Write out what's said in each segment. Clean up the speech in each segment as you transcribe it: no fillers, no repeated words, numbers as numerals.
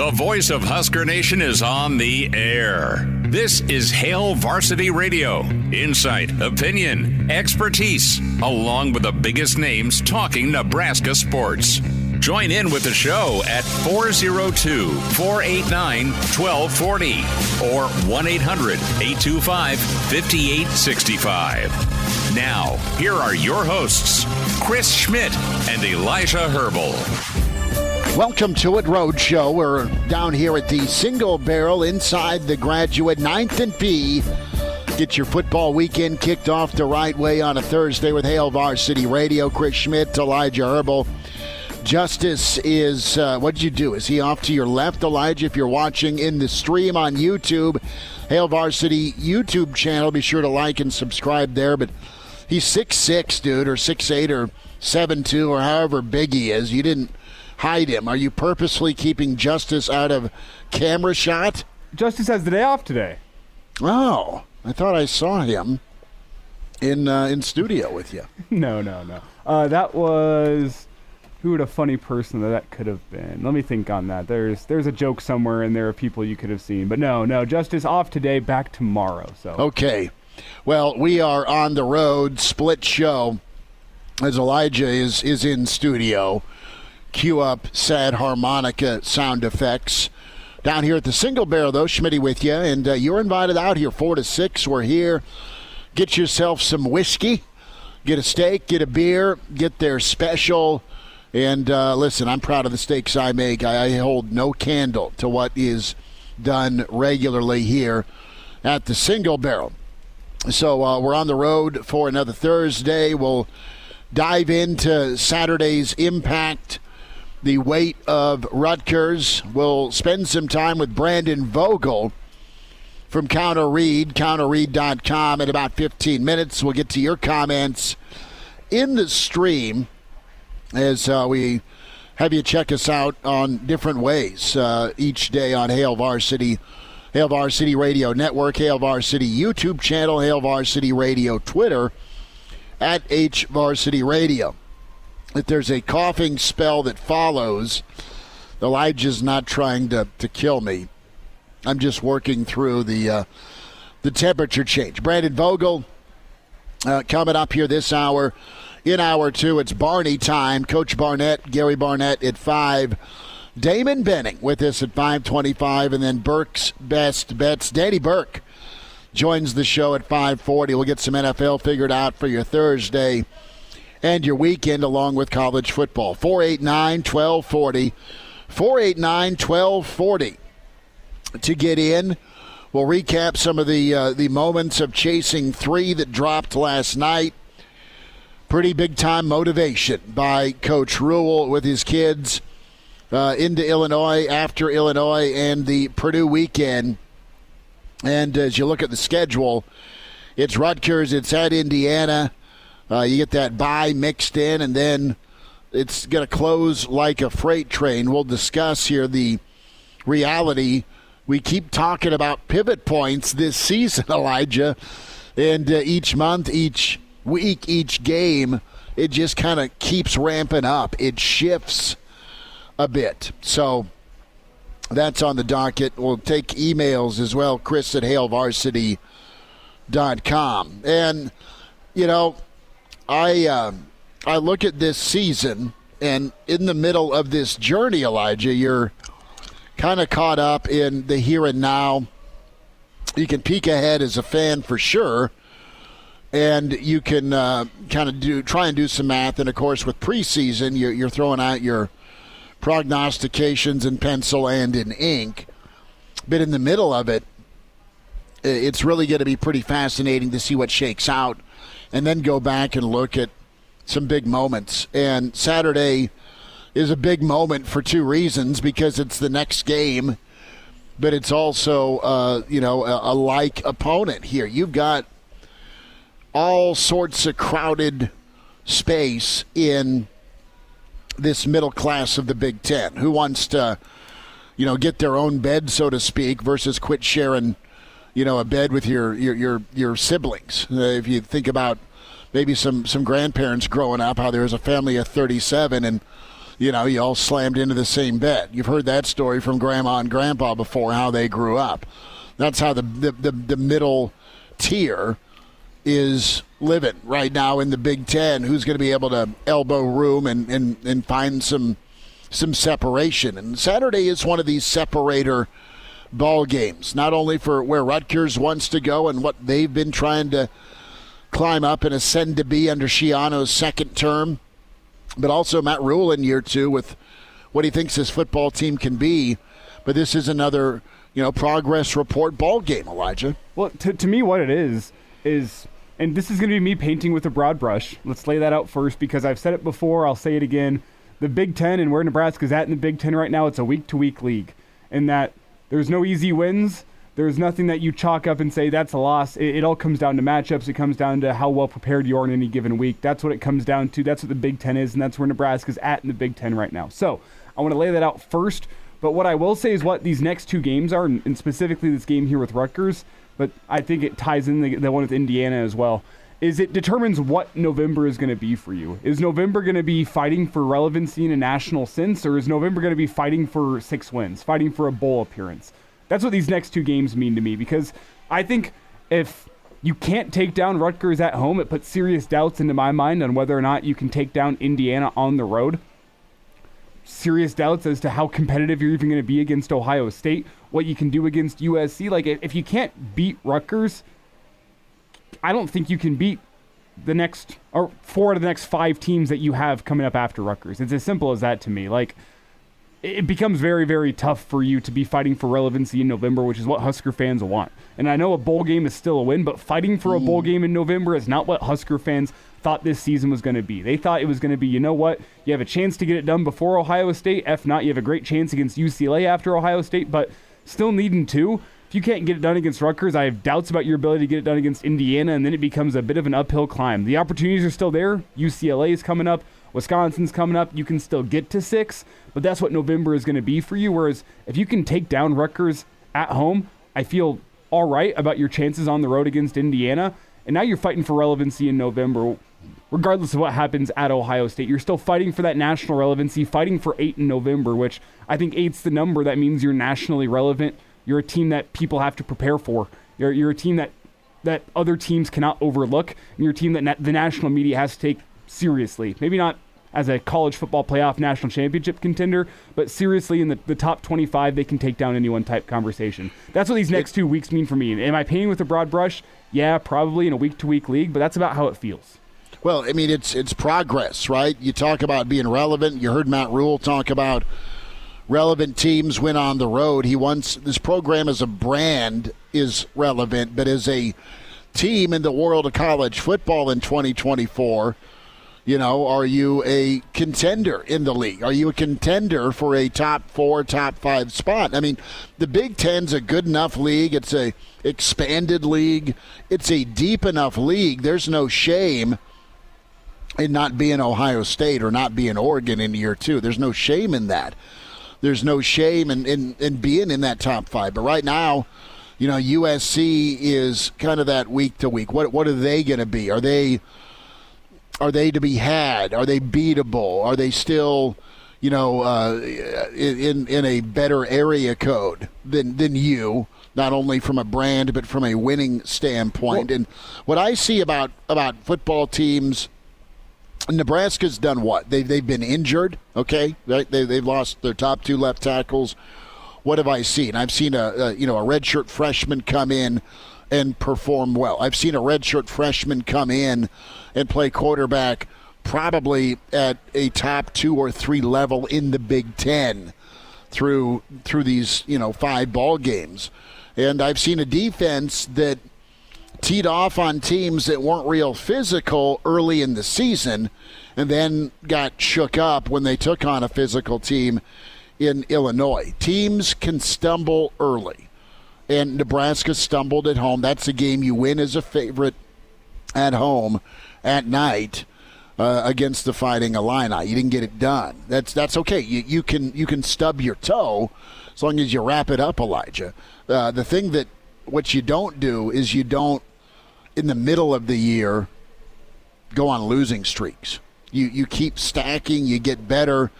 The voice of Husker Nation is on the air. This is Hail Varsity Radio. Insight, opinion, expertise, along with the biggest names talking Nebraska sports. Join in with the show at 402-489-1240 or 1-800-825-5865. Now, here are your hosts, Chris Schmidt and Elijah Herbel. Welcome to it, Roadshow. We're down here at the Single Barrel inside the Graduate 9th and P. Get your football weekend kicked off the right way on a Thursday with Hail Varsity Radio. Chris Schmidt, Elijah Herbel. Justice is, what'd you do? Is he off to your left, Elijah? If you're watching in the stream on YouTube, Hail Varsity YouTube channel, be sure to like and subscribe there. But he's 6'6", dude, or 6'8", or 7'2", or however big he is. You didn't hide him. Are you purposely keeping Justice out of camera shot? Justice has the day off today. Oh, I thought I saw him in studio with you. No. That was... Who would a funny person that could have been? Let me think on that. There's a joke somewhere, and there are people you could have seen. But no, Justice off today, back tomorrow. So okay. Well, we are on the road, split show, as Elijah is in studio. Cue up sad harmonica sound effects. Down here at the Single Barrel, though, Schmitty with you, and you're invited out here 4 to 6. We're here. Get yourself some whiskey, get a steak, get a beer, get their special. And listen, I'm proud of the steaks I make. I hold no candle to what is done regularly here at the Single Barrel. So we're on the road for another Thursday. We'll dive into Saturday's impact, the weight of Rutgers. We'll spend some time with Brandon Vogel from Counter Read, counterread.com in about 15 minutes. We'll get to your comments in the stream as we have you check us out on different ways each day on Hail Varsity Radio Network, Hail Varsity YouTube channel, Hail Varsity Radio Twitter, at H Varsity Radio. If there's a coughing spell that follows, Elijah's not trying to kill me. I'm just working through the temperature change. Brandon Vogel coming up here this hour. In hour 2, it's Barney time. Coach Barnett, Gary Barnett at 5. Damon Benning with us at 5:25, and then Burke's Best Bets. Danny Burke joins the show at 5:40. We'll get some NFL figured out for your Thursday and your weekend along with college football. 489-1240. 489-1240 to get in. We'll recap some of the moments of chasing 3 that dropped last night. Pretty big-time motivation by Coach Rhule with his kids into Illinois, after Illinois, and the Purdue weekend. And as you look at the schedule, it's Rutgers, it's at Indiana. You get that bye mixed in, and then it's going to close like a freight train. We'll discuss here the reality. We keep talking about pivot points this season, Elijah, and each month, each week, each game, it just kind of keeps ramping up. It shifts a bit. So that's on the docket. We'll take emails as well, Chris at hailvarsity.com. And, you know, I look at this season, and in the middle of this journey, Elijah, you're kind of caught up in the here and now. You can peek ahead as a fan for sure. And you can kind of try and do some math. And, of course, with preseason, you're throwing out your prognostications in pencil and in ink. But in the middle of it, it's really going to be pretty fascinating to see what shakes out and then go back and look at some big moments. And Saturday is a big moment for 2 reasons, because it's the next game, but it's also, a like opponent here. You've got all sorts of crowded space in this middle class of the Big Ten. Who wants to, get their own bed, so to speak, versus quit sharing, a bed with your siblings? If you think about maybe some grandparents growing up, how there was a family of 37, and you all slammed into the same bed. You've heard that story from Grandma and Grandpa before, how they grew up. That's how the middle tier is living right now in the Big Ten. Who's going to be able to elbow room and find some separation? And Saturday is one of these separator ball games, not only for where Rutgers wants to go and what they've been trying to climb up and ascend to be under Schiano's second term, but also Matt Rhule in year 2 with what he thinks his football team can be. But this is another, progress report ball game, Elijah. Well, to me, what it is, and this is going to be me painting with a broad brush. Let's lay that out first, because I've said it before, I'll say it again. The Big Ten and where Nebraska's at in the Big Ten right now, it's a week-to-week league, in that there's no easy wins. There's nothing that you chalk up and say that's a loss. It all comes down to matchups. It comes down to how well prepared you are in any given week. That's what it comes down to. That's what the Big Ten is, and that's where Nebraska's at in the Big Ten right now. So I want to lay that out first. But what I will say is what these next 2 games are, and specifically this game here with Rutgers, but I think it ties in the one with Indiana as well, is it determines what November is going to be for you. Is November going to be fighting for relevancy in a national sense, or is November going to be fighting for 6 wins, fighting for a bowl appearance? That's what these next 2 games mean to me, because I think if you can't take down Rutgers at home, it puts serious doubts into my mind on whether or not you can take down Indiana on the road. Serious doubts as to how competitive you're even going to be against Ohio State, what you can do against USC. Like, if you can't beat Rutgers, I don't think you can beat the next, or 4 out of the next 5 teams that you have coming up after Rutgers. It's as simple as that to me. Like, it becomes very, very tough for you to be fighting for relevancy in November, which is what Husker fans want. And I know a bowl game is still a win, but fighting for a bowl game in November is not what Husker fans thought this season was going to be. They thought it was going to be, you know what, you have a chance to get it done before Ohio State. If not, you have a great chance against UCLA after Ohio State, but still needing to. If you can't get it done against Rutgers, I have doubts about your ability to get it done against Indiana, and then it becomes a bit of an uphill climb. The opportunities are still there. UCLA is coming up. Wisconsin's coming up. You can still get to 6, but that's what November is going to be for you. Whereas if you can take down Rutgers at home, I feel all right about your chances on the road against Indiana. And now you're fighting for relevancy in November, regardless of what happens at Ohio State. You're still fighting for that national relevancy, fighting for 8 in November, which I think 8's the number. That means you're nationally relevant. You're a team that people have to prepare for. You're a team that other teams cannot overlook, and you're a team that the national media has to take seriously. Maybe not as a college football playoff national championship contender, but seriously in the top 25, they can take down anyone type conversation. That's what these next 2 weeks mean for me. Am I painting with a broad brush? Yeah, probably in a week-to-week league, but that's about how it feels. Well, I mean, it's progress, right? You talk about being relevant. You heard Matt Rhule talk about relevant teams win on the road. He wants this program as a brand is relevant, but as a team in the world of college football in 2024, are you a contender in the league? Are you a contender for a top 4, top 5 spot? I mean, the Big Ten's a good enough league. It's a expanded league. It's a deep enough league. There's no shame in not being Ohio State or not being Oregon in year 2. There's no shame in that. There's no shame in being in that top 5. But right now, USC is kind of that week to week. What are they going to be? Are they to be had? Are they beatable? Are they still, in a better area code than you? Not only from a brand, but from a winning standpoint. And what I see about football teams, Nebraska's done what? They've been injured, okay? Right? They've lost their top 2 left tackles. What have I seen? I've seen a redshirt freshman come in and perform well. I've seen a redshirt freshman come in and play quarterback probably at a top 2 or 3 level in the Big Ten through these 5 ball games. And I've seen a defense that teed off on teams that weren't real physical early in the season and then got shook up when they took on a physical team in Illinois. Teams can stumble early, and Nebraska stumbled at home. That's a game you win as a favorite at home at night against the Fighting Illini. You didn't get it done. That's okay. You can stub your toe as long as you wrap it up, Elijah. The thing that what you don't do is you don't, in the middle of the year, go on losing streaks. You keep stacking, you get better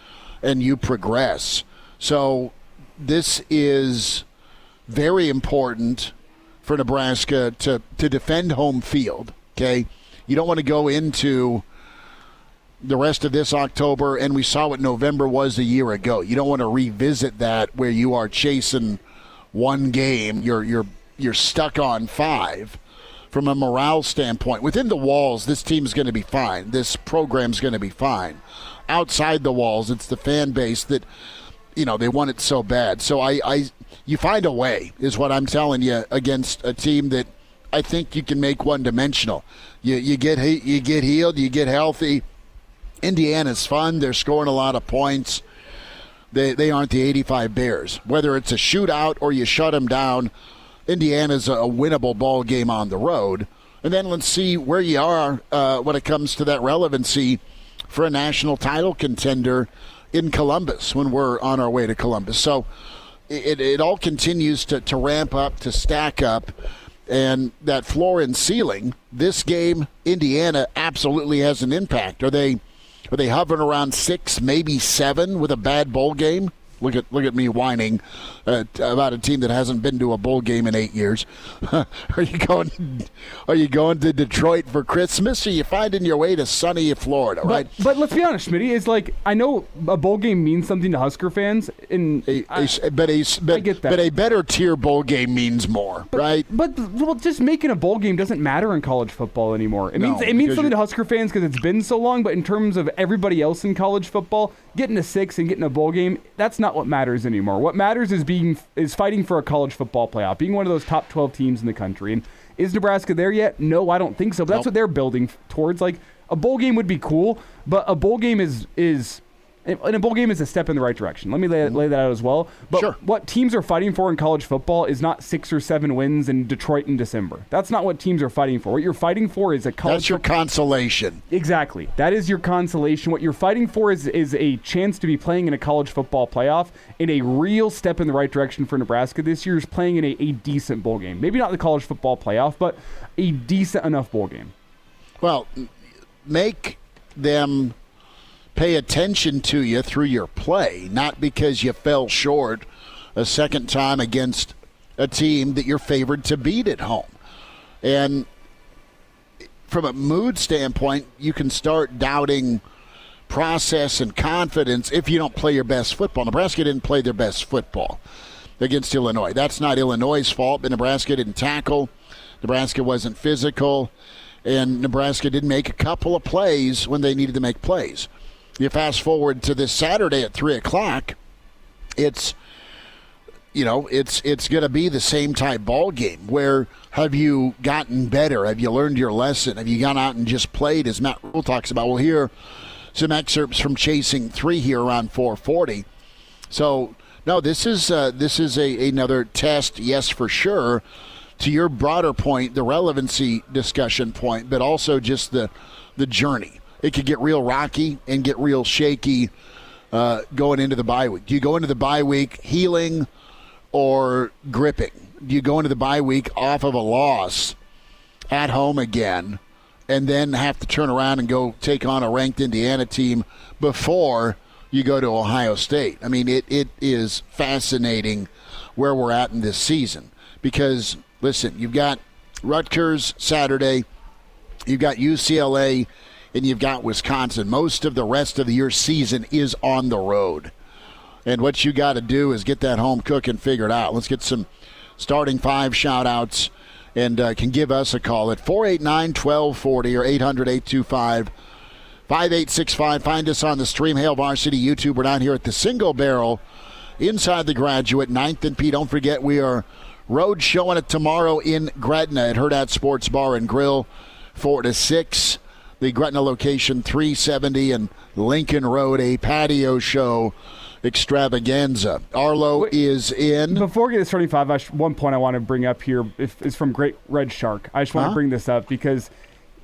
and you progress. So this is very important for Nebraska to defend home field, okay? You don't want to go into the rest of this October, and we saw what November was a year ago. You don't want to revisit that where you are chasing one game. You're stuck on 5. From a morale standpoint, within the walls, this team's going to be fine. This program's going to be fine. Outside the walls, it's the fan base that, they want it so bad. So you find a way, is what I'm telling you, against a team that I think you can make one-dimensional. You get healed, you get healthy. Indiana's fun. They're scoring a lot of points. They aren't the 85 Bears. Whether it's a shootout or you shut them down, Indiana's a winnable ball game on the road. And then let's see where you are when it comes to that relevancy for a national title contender in Columbus when we're on our way to Columbus. So it all continues to ramp up, to stack up. And that floor and ceiling, this game, Indiana absolutely has an impact. Are they hovering around 6, maybe 7 with a bad bowl game? Look at me whining about a team that hasn't been to a bowl game in 8 years. Are you going to Detroit for Christmas? Or are you finding your way to sunny Florida? Right. But let's be honest, Schmitty. It's like, I know a bowl game means something to Husker fans, and I get that. But a better tier bowl game means more, right? But just making a bowl game doesn't matter in college football anymore. It means something to Husker fans because it's been so long. But in terms of everybody else in college football, getting to 6 and getting a bowl game, that's not what matters anymore. What matters is fighting for a college football playoff, being one of those top 12 teams in the country. And is Nebraska there yet? No, I don't think so. But that's what they're building towards. Like, a bowl game would be cool, but a bowl game is a step in the right direction. Let me lay that out as well. But sure. What teams are fighting for in college football is not 6 or 7 wins in Detroit in December. That's not what teams are fighting for. What you're fighting for is a college. That's your consolation. Exactly. That is your consolation. What you're fighting for is a chance to be playing in a college football playoff, and a real step in the right direction for Nebraska this year is playing in a decent bowl game. Maybe not the college football playoff, but a decent enough bowl game. Well, make them pay attention to you through your play, not because you fell short a second time against a team that you're favored to beat at home. And from a mood standpoint, you can start doubting process and confidence if you don't play your best football. Nebraska didn't play their best football against Illinois. That's not Illinois' fault, but Nebraska didn't tackle. Nebraska wasn't physical, and Nebraska didn't make a couple of plays when they needed to make plays. You fast forward to this Saturday at 3 o'clock, it's going to be the same type ball game. Where have you gotten better? Have you learned your lesson? Have you gone out and just played, as Matt Rhule talks about? We'll hear some excerpts from Chasing 3 here around 4:40. So, no, this is another test, yes, for sure, to your broader point, the relevancy discussion point, but also just the journey. It could get real rocky and get real shaky going into the bye week. Do you go into the bye week healing or gripping? Do you go into the bye week off of a loss at home again and then have to turn around and go take on a ranked Indiana team before you go to Ohio State? I mean, it is fascinating where we're at in this season because, listen, you've got Rutgers Saturday, you've got UCLA, and you've got Wisconsin. Most of the rest of your season is on the road. And what you got to do is get that home cooking figured out. Let's get some starting 5 shout-outs and can give us a call at 489-1240 or 800-825-5865. Find us on the stream, Hail Varsity YouTube. We're down here at the Single Barrel inside the Graduate, 9th and P. Don't forget, we are road showing it tomorrow in Gretna at Hurrdat Sports Bar and Grill, 4 to 6. The Gretna location, 370 and Lincoln Road, a patio show extravaganza. Arlo is in. Before we get to starting 5, one point I want to bring up here is from Great Red Shark. I just want to bring this up because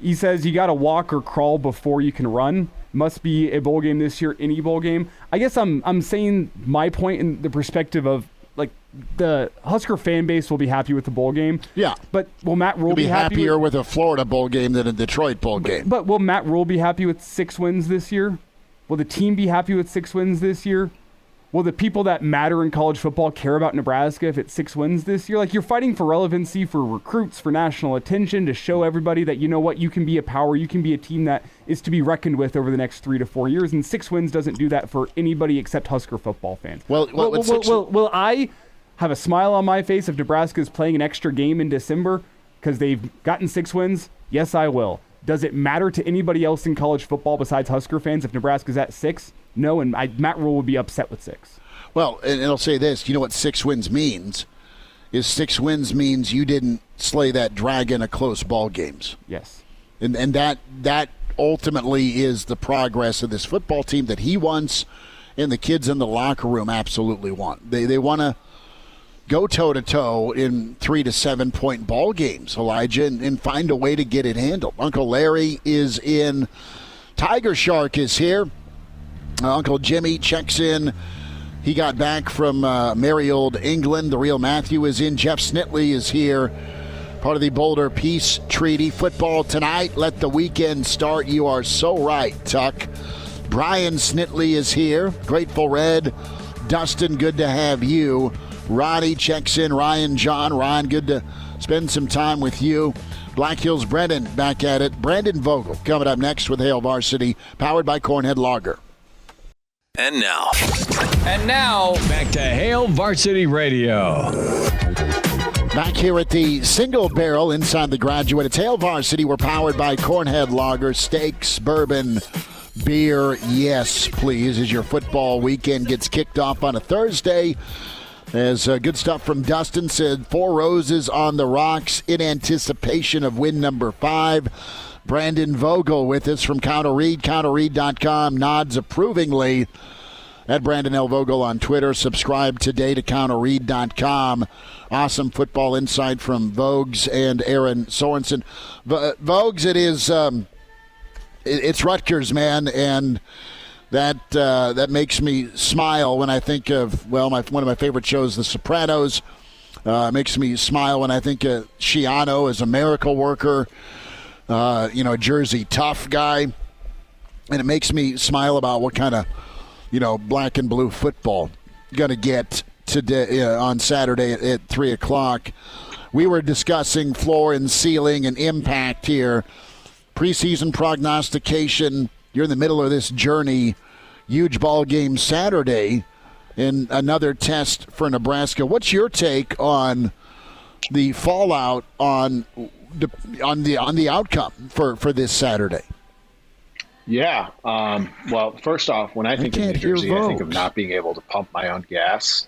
he says you got to walk or crawl before you can run. Must be a bowl game this year, any bowl game. I guess I'm saying my point in the perspective of, like, the Husker fan base will be happy with the bowl game. Yeah. But will Matt Rhule be happier with a Florida bowl game than a Detroit bowl game? But will Matt Rhule be happy with 6 wins this year? Will the team be happy with 6 wins this year? Will the people that matter in college football care about Nebraska if it's 6 wins this year? Like, you're fighting for relevancy, for recruits, for national attention, to show everybody that, you know what, you can be a power, you can be a team that is to be reckoned with over the next 3 to 4 years, and 6 wins doesn't do that for anybody except Husker football fans. Will I have a smile on my face if Nebraska is playing an extra game in December because they've gotten 6 wins? Yes, I will. Does it matter to anybody else in college football besides Husker fans if Nebraska's at 6? No, and Matt Rhule would be upset with 6. Well, and I'll say this. You know what 6 wins means? Is 6 wins means you didn't slay that dragon of close ball games. Yes. And that ultimately is the progress of this football team that he wants and the kids in the locker room absolutely want. They want to go toe-to-toe in 3 to 7 point ball games, Elijah, and find a way to get it handled. Uncle Larry is in. Tiger Shark is here. Uncle Jimmy checks in. He got back from merry old England. The real Matthew is in. Jeff Snitley is here, part of the Boulder Peace Treaty. Football tonight. Let the weekend start. You are so right, Tuck. Brian Snitley is here. Grateful Red. Dustin, good to have you. Roddy checks in. Ryan, John. Ryan, good to spend some time with you. Black Hills Brendan back at it. Brandon Vogel coming up next with Hail Varsity, powered by Cornhead Lager. And now, back to Hail Varsity Radio. Back here at the Single Barrel inside the Graduate. It's Hail Varsity. We're powered by Cornhead Lager, steaks, bourbon, beer. Yes, please, as your football weekend gets kicked off on a Thursday. As good stuff from Dustin said, 4 Roses on the rocks in anticipation of win number 5. Brandon Vogel with us from Counter-Read, counterread.com, nods approvingly at Brandon L. Vogel on Twitter. Subscribe today to counterread.com. Awesome football insight from Vogues and Aaron Sorensen. Vogues, it's Rutgers, man, and that makes me smile when I think of, one of my favorite shows, The Sopranos. Makes me smile when I think of Schiano as a miracle worker. A Jersey tough guy, and it makes me smile about what kind of, black and blue football going to get today on Saturday at 3 o'clock. We were discussing floor and ceiling and impact here. Preseason prognostication. You're in the middle of this journey. Huge ball game Saturday, and another test for Nebraska. What's your take on the fallout on the outcome for this Saturday? Yeah. Well, first off, when I think of New Jersey, I think of not being able to pump my own gas,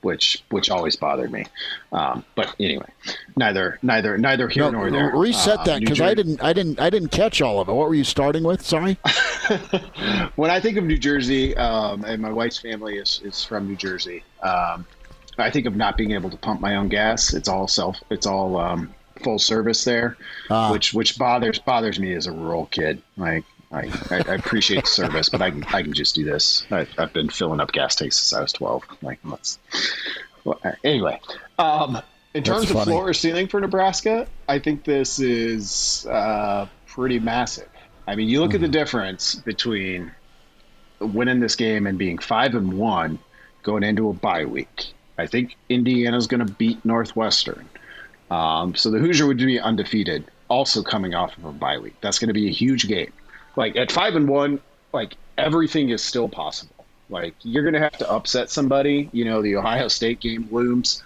which always bothered me. But anyway, neither here nor there. Reset that, because I didn't catch all of it. What were you starting with? Sorry. When I think of New Jersey, and my wife's family is from New Jersey, I think of not being able to pump my own gas. It's all full service there, which bothers me as a rural kid. Like, I appreciate the service, but I can just do this. I've been filling up gas tanks since I was 12. Anyway, in terms of floor or ceiling for Nebraska, I think this is pretty massive. I mean, you look at the difference between winning this game and being 5-1 going into a bye week. I think Indiana's going to beat Northwestern. So the Hoosier would be undefeated, also coming off of a bye week. That's going to be a huge game. Like, at 5-1, everything is still possible. Like, you're going to have to upset somebody. The Ohio State game looms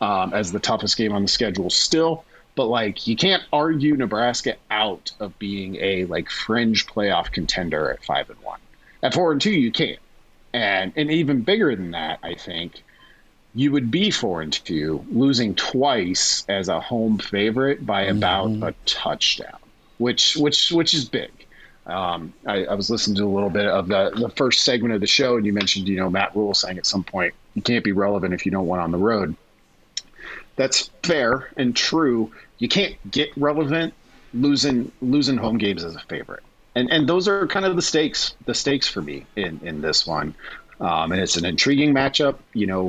as the toughest game on the schedule still. But, you can't argue Nebraska out of being a, fringe playoff contender at 5-1. At 4-2, you can't. And even bigger than that, I think, you would be 4-2, losing twice as a home favorite by about a touchdown, which is big. I was listening to a little bit of the first segment of the show, and you mentioned, Matt Rhule saying at some point, you can't be relevant if you don't win on the road. That's fair and true. You can't get relevant losing home games as a favorite. And those are kind of the stakes for me in this one. And it's an intriguing matchup.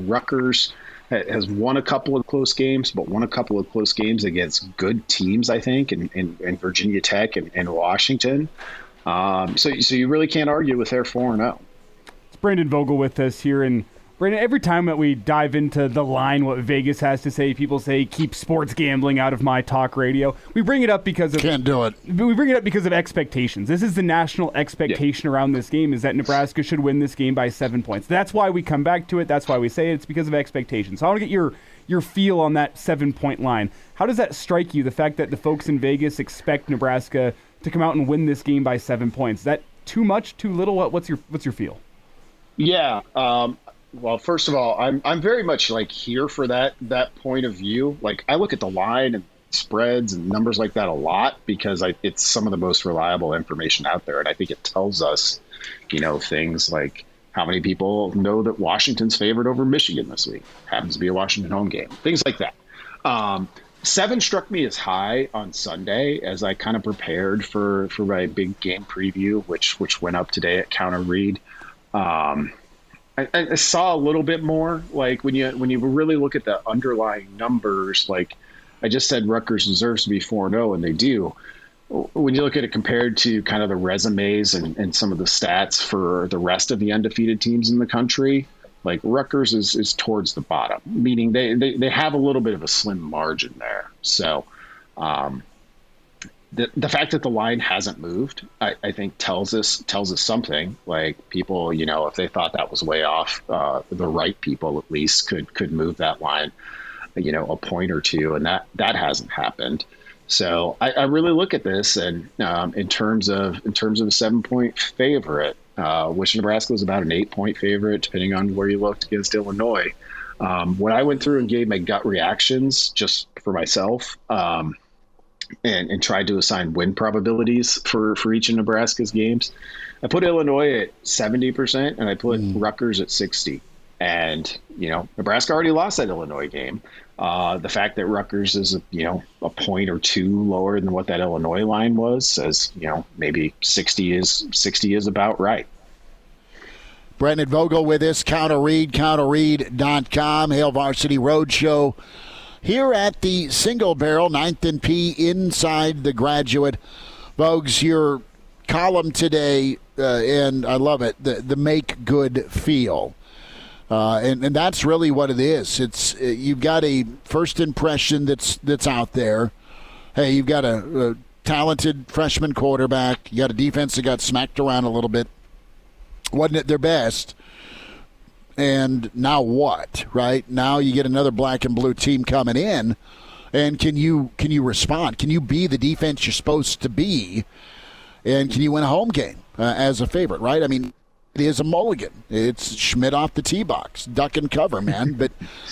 Rutgers has won a couple of close games, but won a couple of close games against good teams, I think, in Virginia Tech and Washington. So you really can't argue with their 4-0. It's Brandon Vogel with us here, and Brandon, every time that we dive into the line, what Vegas has to say, people say, keep sports gambling out of my talk radio. We bring it up because of... Can't do it. We bring it up because of expectations. This is the national expectation around this game, is that Nebraska should win this game by 7 points. That's why we come back to it. That's why we say it. It's because of expectations. So I want to get your feel on that 7-point line. How does that strike you, the fact that the folks in Vegas expect Nebraska to come out and win this game by 7 points? Is that too much, too little? What's your feel? Yeah. Well, first of all, I'm very much like here for that point of view. Like, I look at the line and spreads and numbers like that a lot because it's some of the most reliable information out there, and I think it tells us, things like how many people know that Washington's favored over Michigan this week. Happens to be a Washington home game. Things like that. 7 struck me as high on Sunday as I kind of prepared for my big game preview, which went up today at Counter Read. I saw a little bit more, like when you really look at the underlying numbers, like I just said Rutgers deserves to be 4-0, and they do. When you look at it compared to kind of the resumes and some of the stats for the rest of the undefeated teams in the country, like Rutgers is towards the bottom, meaning they have a little bit of a slim margin there. So the fact that the line hasn't moved, I think tells us something. Like people, if they thought that was way off, the right people at least could move that line, a point or two, and that hasn't happened. So I really look at this, and in terms of a 7-point favorite, which Nebraska was about an 8-point favorite, depending on where you looked against Illinois. When I went through and gave my gut reactions just for myself, and tried to assign win probabilities for each of Nebraska's games, I put Illinois at 70% and I put Rutgers at 60%. And, Nebraska already lost that Illinois game. The fact that Rutgers is, a point or two lower than what that Illinois line was says, maybe 60 is about right. Brandon Vogel with us, counterread.com, Hail Varsity Roadshow. Here at the Single Barrel, 9th and P, inside the Graduate. Vogues, your column today, and I love it, the make good feel. And that's really what it is. It's you've got a first impression that's out there. Hey, you've got a talented freshman quarterback. You got a defense that got smacked around a little bit. Wasn't at their best. And now what, right? Now you get another black and blue team coming in, and can you respond? Can you be the defense you're supposed to be, and can you win a home game as a favorite, right? I mean, it is a mulligan. It's Schmidt off the tee box, duck and cover, man. But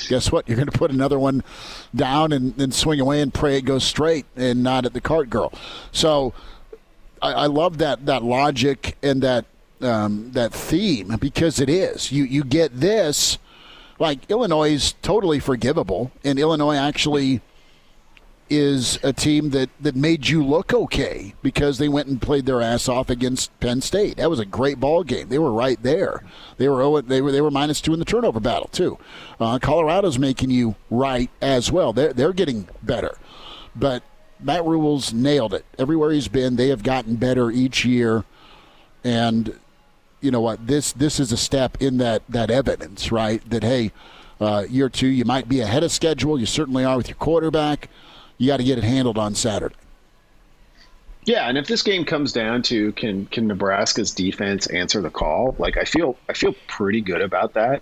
guess what? You're going to put another one down and then swing away and pray it goes straight and not at the cart girl. So I love that logic and that theme, because it is. You get this, like Illinois is totally forgivable, and Illinois actually is a team that made you look okay because they went and played their ass off against Penn State. That was a great ball game. They were right there. They were -2 in the turnover battle too. Colorado's making you right as well. They're getting better, but Matt Rhule's nailed it. Everywhere he's been, they have gotten better each year, and you know what? This is a step in that evidence, right? That, hey, year 2, you might be ahead of schedule. You certainly are with your quarterback. You got to get it handled on Saturday. Yeah, and if this game comes down to can Nebraska's defense answer the call, like I feel pretty good about that.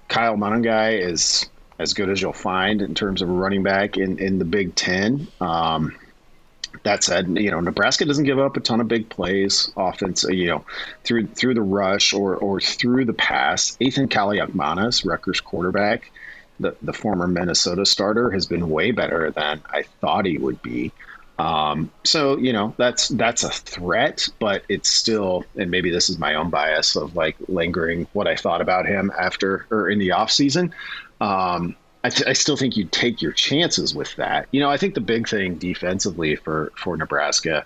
Kyle Monangai is as good as you'll find in terms of a running back in the Big Ten. That said, Nebraska doesn't give up a ton of big plays offense, through the rush or through the pass. Ethan Kaliakmanis, Rutgers quarterback, the former Minnesota starter, has been way better than I thought he would be. So, that's a threat, but it's still, and maybe this is my own bias of like lingering what I thought about him after or in the offseason. I still think you take your chances with that. I think the big thing defensively for Nebraska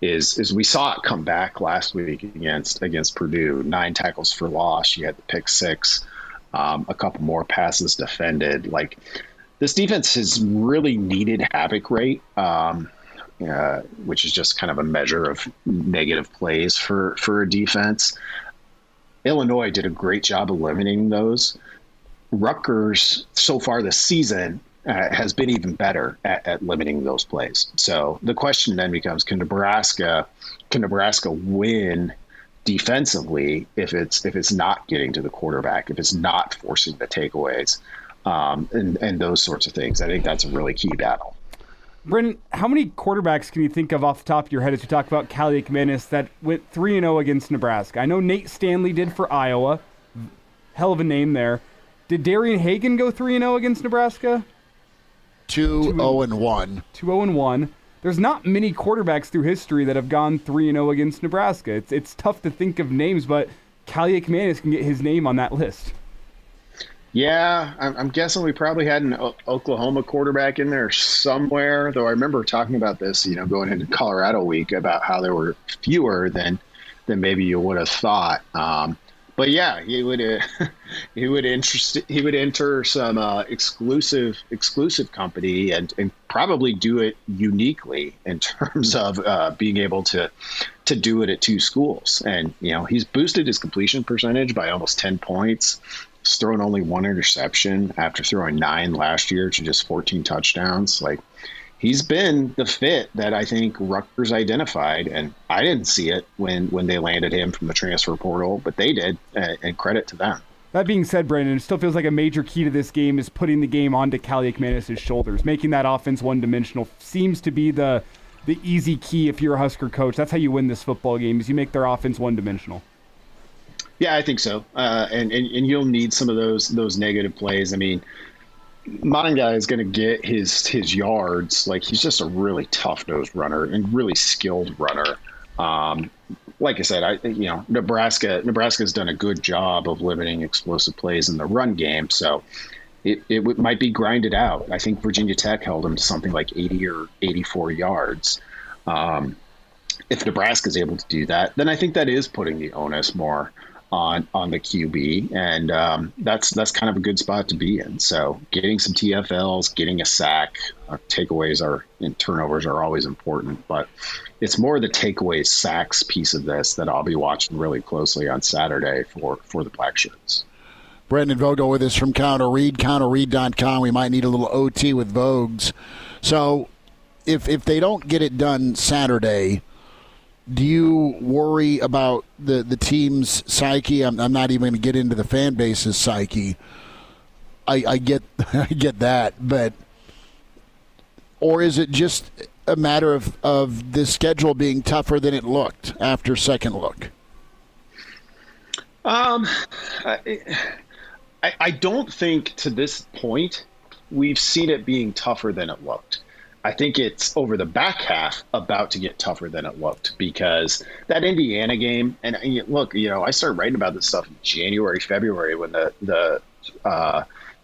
is we saw it come back last week against Purdue. 9 tackles for loss. You had the pick 6, a couple more passes defended. Like, this defense has really needed havoc rate. which is just kind of a measure of negative plays for a defense. Illinois did a great job of limiting those. Rutgers, so far this season, has been even better at limiting those plays. So the question then becomes, can Nebraska win defensively if it's not getting to the quarterback, if it's not forcing the takeaways, and those sorts of things? I think that's a really key battle. Brendan, how many quarterbacks can you think of off the top of your head as you talk about Callie McManus that went 3-0 against Nebraska? I know Nate Stanley did for Iowa. Hell of a name there. Did Darian Hagan go 3-0 against Nebraska? 2-0-1. 2-0-1. There's not many quarterbacks through history that have gone 3-0 against Nebraska. It's tough to think of names, but Callie McManus can get his name on that list. Yeah, I'm guessing we probably had an Oklahoma quarterback in there somewhere, though I remember talking about this, going into Colorado week about how there were fewer than maybe you would have thought. But yeah, he would enter some exclusive company and probably do it uniquely in terms of being able to do it at two schools. And he's boosted his completion percentage by almost 10 points. He's thrown only one interception after throwing 9 last year to just 14 touchdowns. Like, he's been the fit that I think Rutgers identified, and I didn't see it when they landed him from the transfer portal, but they did, and credit to them. That being said, Brandon, it still feels like a major key to this game is putting the game onto Callie McManus' shoulders. Making that offense one-dimensional seems to be the easy key if you're a Husker coach. That's how you win this football game, is you make their offense one-dimensional. Yeah, I think so. And you'll need some of those negative plays. I mean, Monangai is going to get his yards. Like, he's just a really tough-nosed runner and really skilled runner. Like I said, Nebraska's done a good job of limiting explosive plays in the run game, so it might be grinded out. I think Virginia Tech held him to something like 80 or 84 yards. If Nebraska's able to do that, then I think that is putting the onus more on the QB, and that's kind of a good spot to be in. So getting some TFLs, getting a sack, takeaways and turnovers are always important, but it's more the takeaways, sacks piece of this that I'll be watching really closely on Saturday for the Black Shirts. Brendan Vogel with us from Counter Read, counterread.com. We might need a little OT with Vogues. So if they don't get it done Saturday, do you worry about the team's psyche? I'm not even going to get into the fan base's psyche. I get that, but or is it just a matter of the schedule being tougher than it looked after second look? I don't think to this point we've seen it being tougher than it looked. I think it's over the back half about to get tougher than it looked, because that Indiana game, and look, I started writing about this stuff in January, February when the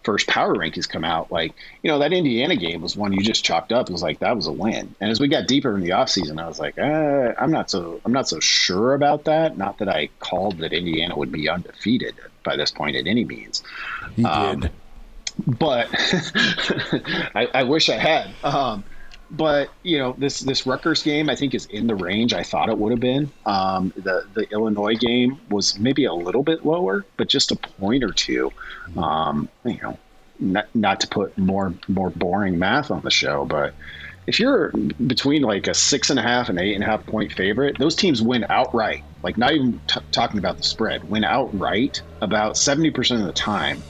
first power rankings come out. Like, that Indiana game was one you just chalked up. It was like, that was a win. And as we got deeper in the offseason, I was like, I'm not so sure about that. Not that I called that Indiana would be undefeated by this point at any means. He did. But I wish I had. But this Rutgers game I think is in the range I thought it would have been. The Illinois game was maybe a little bit lower, but just a point or two. Not to put more boring math on the show, but if you're between like a 6.5 and 8.5 point favorite, those teams win outright. Like, not even talking about the spread, win outright about 70% of the time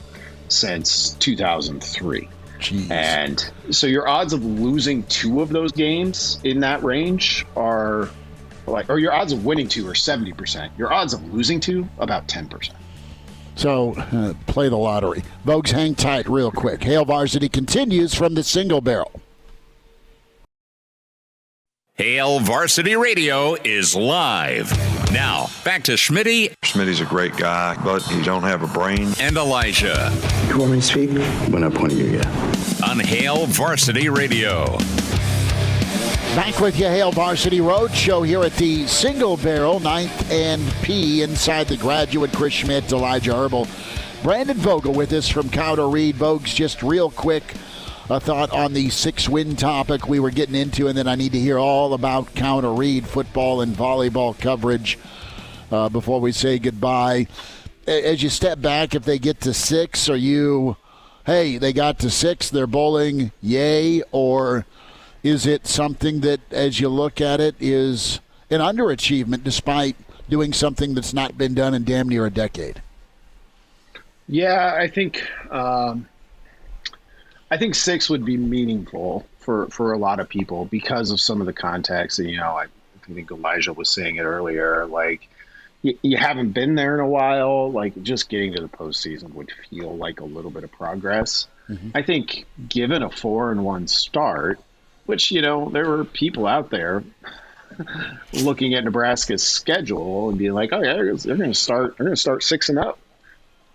since 2003. Jeez. And so your odds of losing 2 of those games in that range or your odds of winning 2 are 70%. Your odds of losing 2, about 10%. So play the lottery. Vogues, hang tight real quick. Hail Varsity continues from the Single Barrel. Hail Varsity Radio is live. Now, back to Schmitty. Schmitty's a great guy, but he don't have a brain. And Elijah. You want me to speak? When I point at you, yeah. On Hail Varsity Radio. Back with you, Hail Varsity Road Show here at the Single Barrel, 9th and P, inside the Graduate. Chris Schmidt, Elijah Herbel. Brandon Vogel with us from Counter Read. Vogues, just real quick, a thought on the 6-win topic we were getting into, and then I need to hear all about counter read football and volleyball coverage before we say goodbye. As you step back, if they get to 6, are you, hey, they got to 6, they're bowling, yay, or is it something that, as you look at it, is an underachievement despite doing something that's not been done in damn near a decade? Yeah, I think 6 would be meaningful for a lot of people because of some of the context. And, I think Elijah was saying it earlier, like you haven't been there in a while, like just getting to the postseason would feel like a little bit of progress. Mm-hmm. I think given a 4-1 start, which, there were people out there looking at Nebraska's schedule and being like, oh yeah, they're going to start 6-0,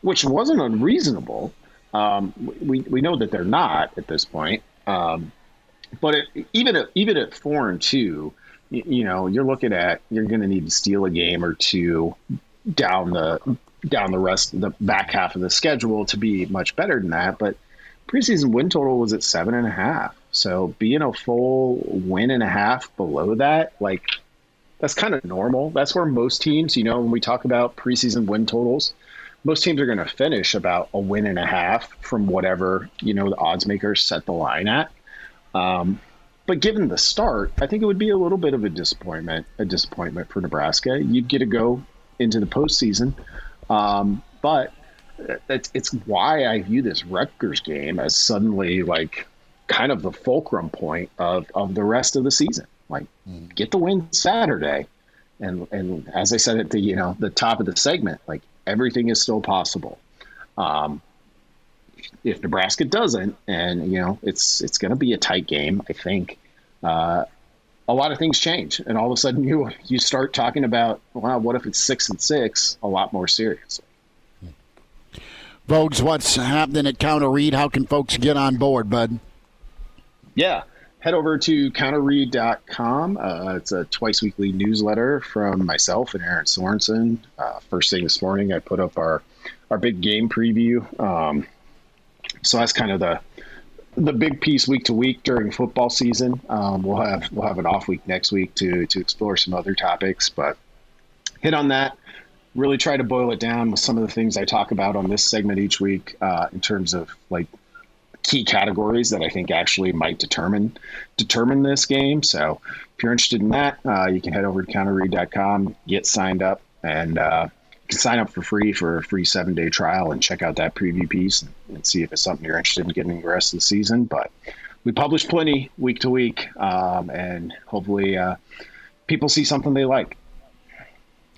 which wasn't unreasonable. We know that they're not at this point. But even at 4-2, you're looking at, you're going to need to steal a game or two down the the back half of the schedule to be much better than that. But preseason win total was at 7.5. So being a full win and a half below that, like, that's kind of normal. That's where most teams, when we talk about preseason win totals, most teams are going to finish about a win and a half from whatever, the odds makers set the line at. But given the start, I think it would be a little bit of a disappointment for Nebraska. You'd get to go into the postseason. But it's why I view this Rutgers game as suddenly like kind of the fulcrum point of the rest of the season. Like, get the win Saturday. And as I said at the, the top of the segment, like, everything is still possible. If Nebraska doesn't, and it's going to be a tight game, I think a lot of things change, and all of a sudden you start talking about, wow, what if it's 6-6 a lot more seriously. Vogues, what's happening at Counter Read? How can folks get on board, bud? Yeah, head over to counterread.com. It's a twice-weekly newsletter from myself and Aaron Sorensen. First thing this morning, I put up our big game preview. So that's kind of the big piece week to week during football season. We'll have an off week next week to explore some other topics, but hit on that. Really try to boil it down with some of the things I talk about on this segment each week in terms of like key categories that I think actually might determine this game. So if you're interested in that, you can head over to counterread.com, get signed up, and you can sign up for free for a free 7-day trial and check out that preview piece and see if it's something you're interested in getting the rest of the season. But we publish plenty week to week, and hopefully people see something they like.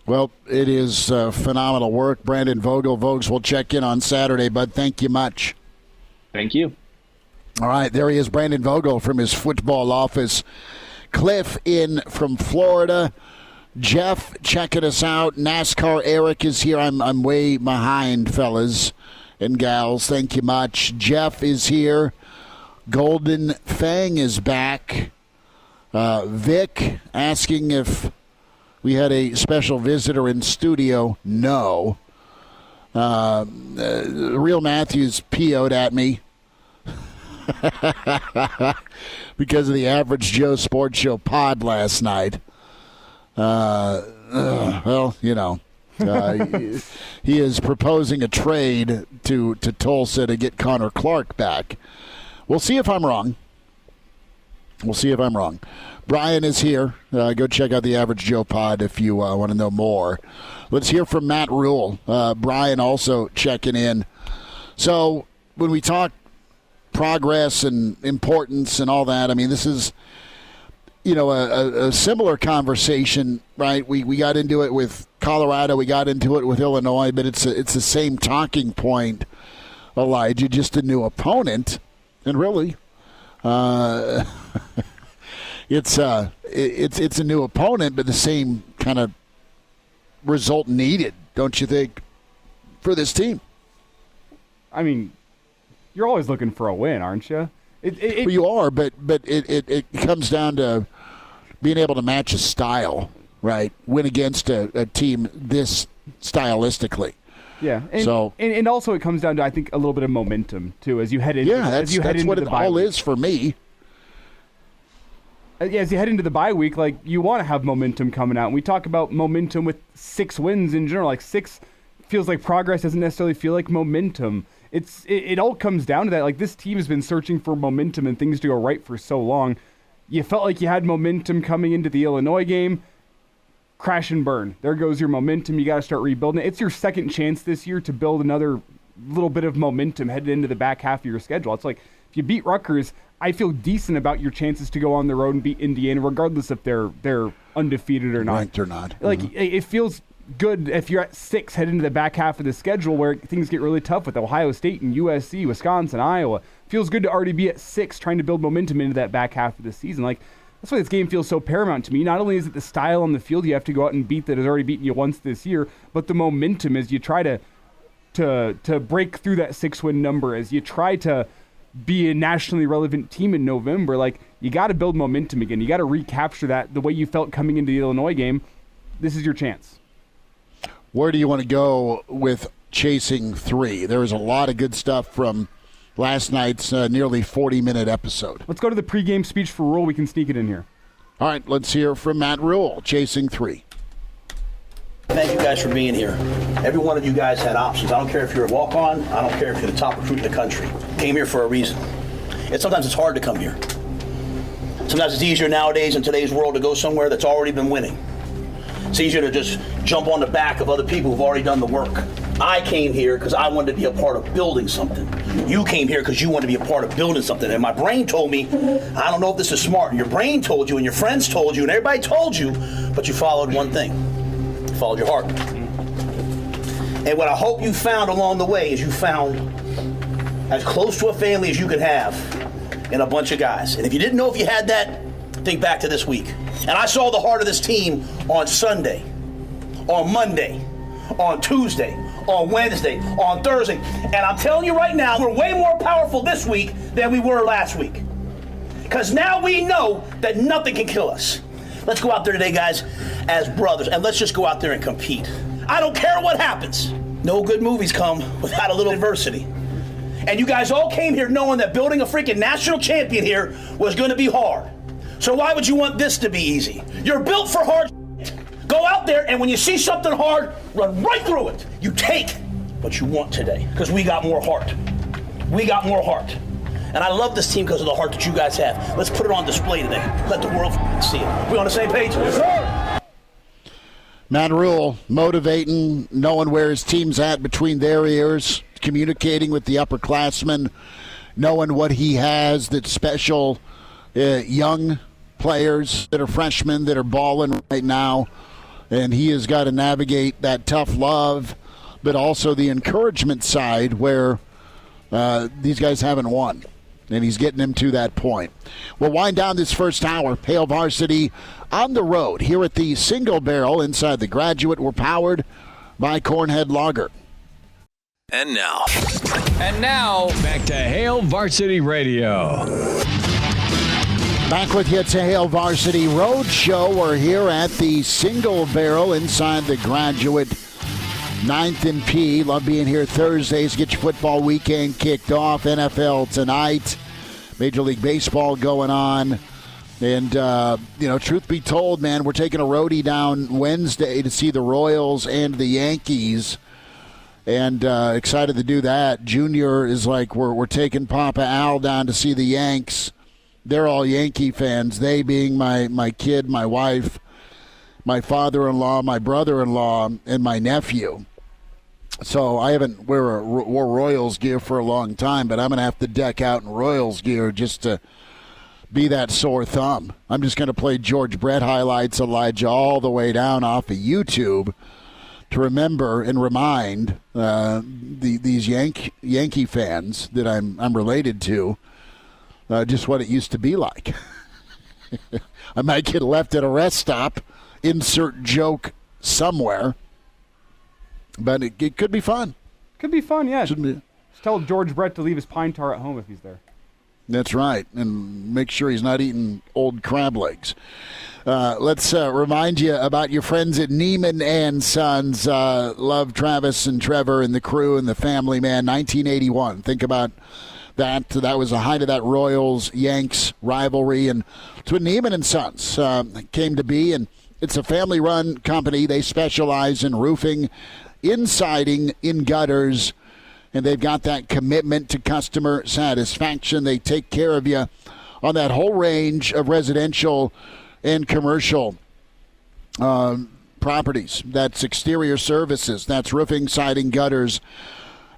Well, it is phenomenal work. Brandon Vogel. Vogues will check in on Saturday, bud. Thank you much. Thank you. All right, there he is, Brandon Vogel from his football office. Cliff in from Florida. Jeff checking us out. NASCAR Eric is here. I'm way behind, fellas and gals. Thank you much. Jeff is here. Golden Fang is back. Vic asking if we had a special visitor in studio. No. Real Matthews PO'd at me because of the Average Joe Sports Show pod last night. Well, he is proposing a trade to Tulsa to get Connor Clark back. We'll see if I'm wrong. Brian is here. Go check out the Average Joe pod if you want to know more. Let's hear from Matt Rhule. Brian also checking in. So when we talk progress and importance and all that, I mean, this is, a similar conversation, right? We got into it with Colorado. We got into it with Illinois, but it's the same talking point, Elijah, just a new opponent. And really, it's a new opponent, but the same kind of result needed, don't you think, for this team? I mean, you're always looking for a win, aren't you? Well, you are, but it comes down to being able to match a style, right? Win against a team this stylistically. Yeah, and also it comes down to, I think, a little bit of momentum too as you head into. Yeah, that's what it all is for me. As you head into the bye week, like, you want to have momentum coming out. And we talk about momentum with 6 wins in general. Like, 6 feels like progress, doesn't necessarily feel like momentum. It all comes down to that. Like, this team has been searching for momentum and things to go right for so long. You felt like you had momentum coming into the Illinois game. Crash and burn. There goes your momentum. You got to start rebuilding it. It's your second chance this year to build another little bit of momentum headed into the back half of your schedule. It's like, if you beat Rutgers, I feel decent about your chances to go on the road and beat Indiana, regardless if they're undefeated or not. Ranked or not. Like, it feels good if you're at 6 heading into the back half of the schedule where things get really tough with Ohio State and USC, Wisconsin, Iowa. Feels good to already be at 6 trying to build momentum into that back half of the season. Like, that's why this game feels so paramount to me. Not only is it the style on the field you have to go out and beat that has already beaten you once this year, but the momentum as you try to break through that 6-win number, as you try to be a nationally relevant team in November. Like, you got to build momentum again. You got to recapture that the way you felt coming into the Illinois game. This is your chance. Where do you want to go with chasing 3? There was a lot of good stuff from last night's nearly 40-minute episode. Let's go to the pregame speech for Rhule. We can sneak it in here. All right, let's hear from Matt Rhule, chasing 3. Thank you guys for being here. Every one of you guys had options. I don't care if you're a walk-on. I don't care if you're the top recruit in the country. Came here for a reason. And sometimes it's hard to come here. Sometimes it's easier nowadays in today's world to go somewhere that's already been winning. It's easier to just jump on the back of other people who've already done the work. I came here because I wanted to be a part of building something. You came here because you wanted to be a part of building something. And my brain told me, I don't know if this is smart. And your brain told you, and your friends told you, and everybody told you, but you followed one thing. You followed your heart. And what I hope you found along the way is you found as close to a family as you could have in a bunch of guys. And if you didn't know if you had that, think back to this week. And I saw the heart of this team on Sunday, on Monday, on Tuesday, on Wednesday, on Thursday. And I'm telling you right now, we're way more powerful this week than we were last week. Because now we know that nothing can kill us. Let's go out there today, guys, as brothers, and let's just go out there and compete. I don't care what happens. No good movies come without a little adversity. And you guys all came here knowing that building a freaking national champion here was going to be hard. So why would you want this to be easy? You're built for hard shit. Go out there, and when you see something hard, run right through it. You take what you want today, because we got more heart. We got more heart. And I love this team because of the heart that you guys have. Let's put it on display today. Let the world see it. We on the same page? Yes, sir. Matt Rhule, motivating, knowing where his team's at between their ears, communicating with the upperclassmen, knowing what he has that's special, young players that are freshmen that are balling right now. And he has got to navigate that tough love, but also the encouragement side where these guys haven't won. And he's getting them to that point. We'll wind down this first hour. Hail Varsity on the road here at the Single Barrel inside the Graduate. We're powered by Cornhead Lager. And now, back to Hail Varsity Radio. Back with you to Hail Varsity Road Show. We're here at the Single Barrel inside the Graduate. 9th and P. Love being here Thursdays. Get your football weekend kicked off. NFL tonight. Major League Baseball going on. And, truth be told, man, we're taking a roadie down Wednesday to see the Royals and the Yankees. And excited to do that. Junior is like, we're taking Papa Al down to see the Yanks. They're all Yankee fans. They being my kid, my wife, my father-in-law, my brother-in-law, and my nephew. So I haven't wore Royals gear for a long time, but I'm going to have to deck out in Royals gear just to be that sore thumb. I'm just going to play George Brett highlights, Elijah, all the way down off of YouTube to remember and remind these Yankee fans that I'm related to just what it used to be like. I might get left at a rest stop. Insert joke somewhere. But it could be fun. Could be fun, yeah. Just tell George Brett to leave his pine tar at home if he's there. That's right, and make sure he's not eating old crab legs. Let's remind you about your friends at Neiman and Sons. Love Travis and Trevor and the crew and the family, man. 1981. Think about that. That was the height of that Royals-Yanks rivalry, and it's what Neiman and Sons came to be, and it's a family-run company. They specialize in roofing, in siding, in gutters, and they've got that commitment to customer satisfaction. They take care of you on that whole range of residential and commercial properties. That's exterior services. That's roofing, siding, gutters,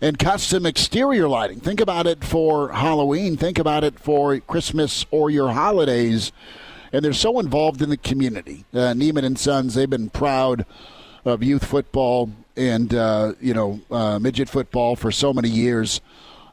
and custom exterior lighting. Think about it for Halloween. Think about it for Christmas or your holidays. And they're so involved in the community. Neiman and Sons, they've been proud of youth football and, midget football for so many years,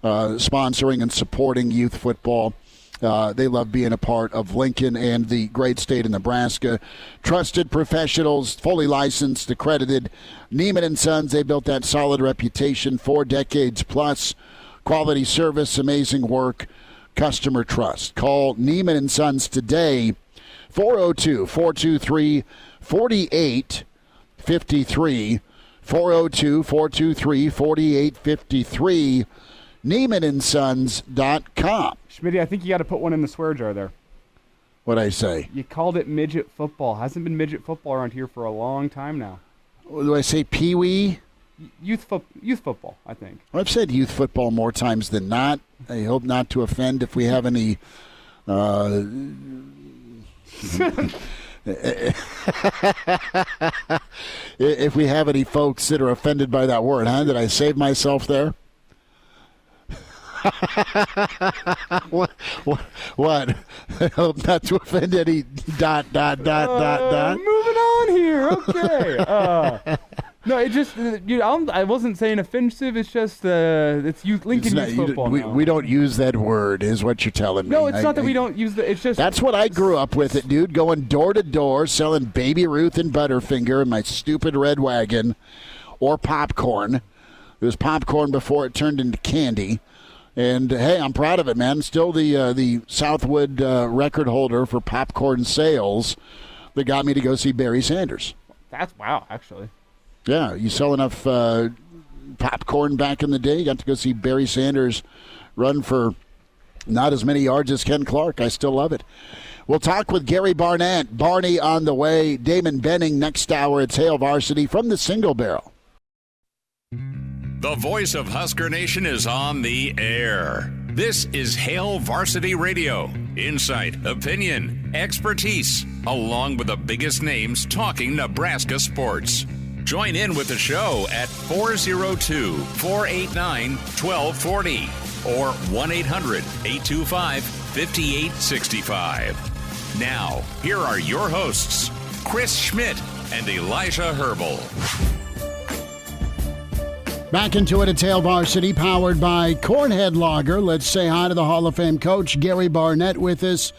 sponsoring and supporting youth football. They love being a part of Lincoln and the great state of Nebraska. Trusted professionals, fully licensed, accredited. Neiman & Sons, they built that solid reputation, 4 decades plus. Quality service, amazing work, customer trust. Call Neiman & Sons today, 402-423-4853. 402-423-4853. NeimanandSons.com. Schmitty, I think you got to put one in the swear jar there. What'd I say? You called it midget football. Hasn't been midget football around here for a long time now. Do I say pee-wee? Youth football, I think. Well, I've said youth football more times than not. I hope not to offend if we have any... if we have any folks that are offended by that word, huh? Did I save myself there? What? I hope not to offend any ... Moving on here. Okay. No, it just I wasn't saying offensive. It's just it's Lincoln youth football. We don't use that word, is what you're telling me. No, it's not that we don't use the. It's just that's what I grew up with, it, dude. Going door to door, selling Baby Ruth and Butterfinger in my stupid red wagon, or popcorn. It was popcorn before it turned into candy. And hey, I'm proud of it, man. Still the Southwood record holder for popcorn sales that got me to go see Barry Sanders. That's wow, actually. Yeah, you sell enough popcorn back in the day, you got to go see Barry Sanders run for not as many yards as Ken Clark. I still love it. We'll talk with Gary Barnett. Barney on the way. Damon Benning next hour. It's Hail Varsity from the Single Barrel. The voice of Husker Nation is on the air. This is Hail Varsity Radio. Insight, opinion, expertise, along with the biggest names talking Nebraska sports. Join in with the show at 402-489-1240 or 1-800-825-5865. Now, here are your hosts, Chris Schmidt and Elijah Herbel. Back into it at Hail Varsity, powered by Cornhead Lager. Let's say hi to the Hall of Fame coach, Gary Barnett, with us.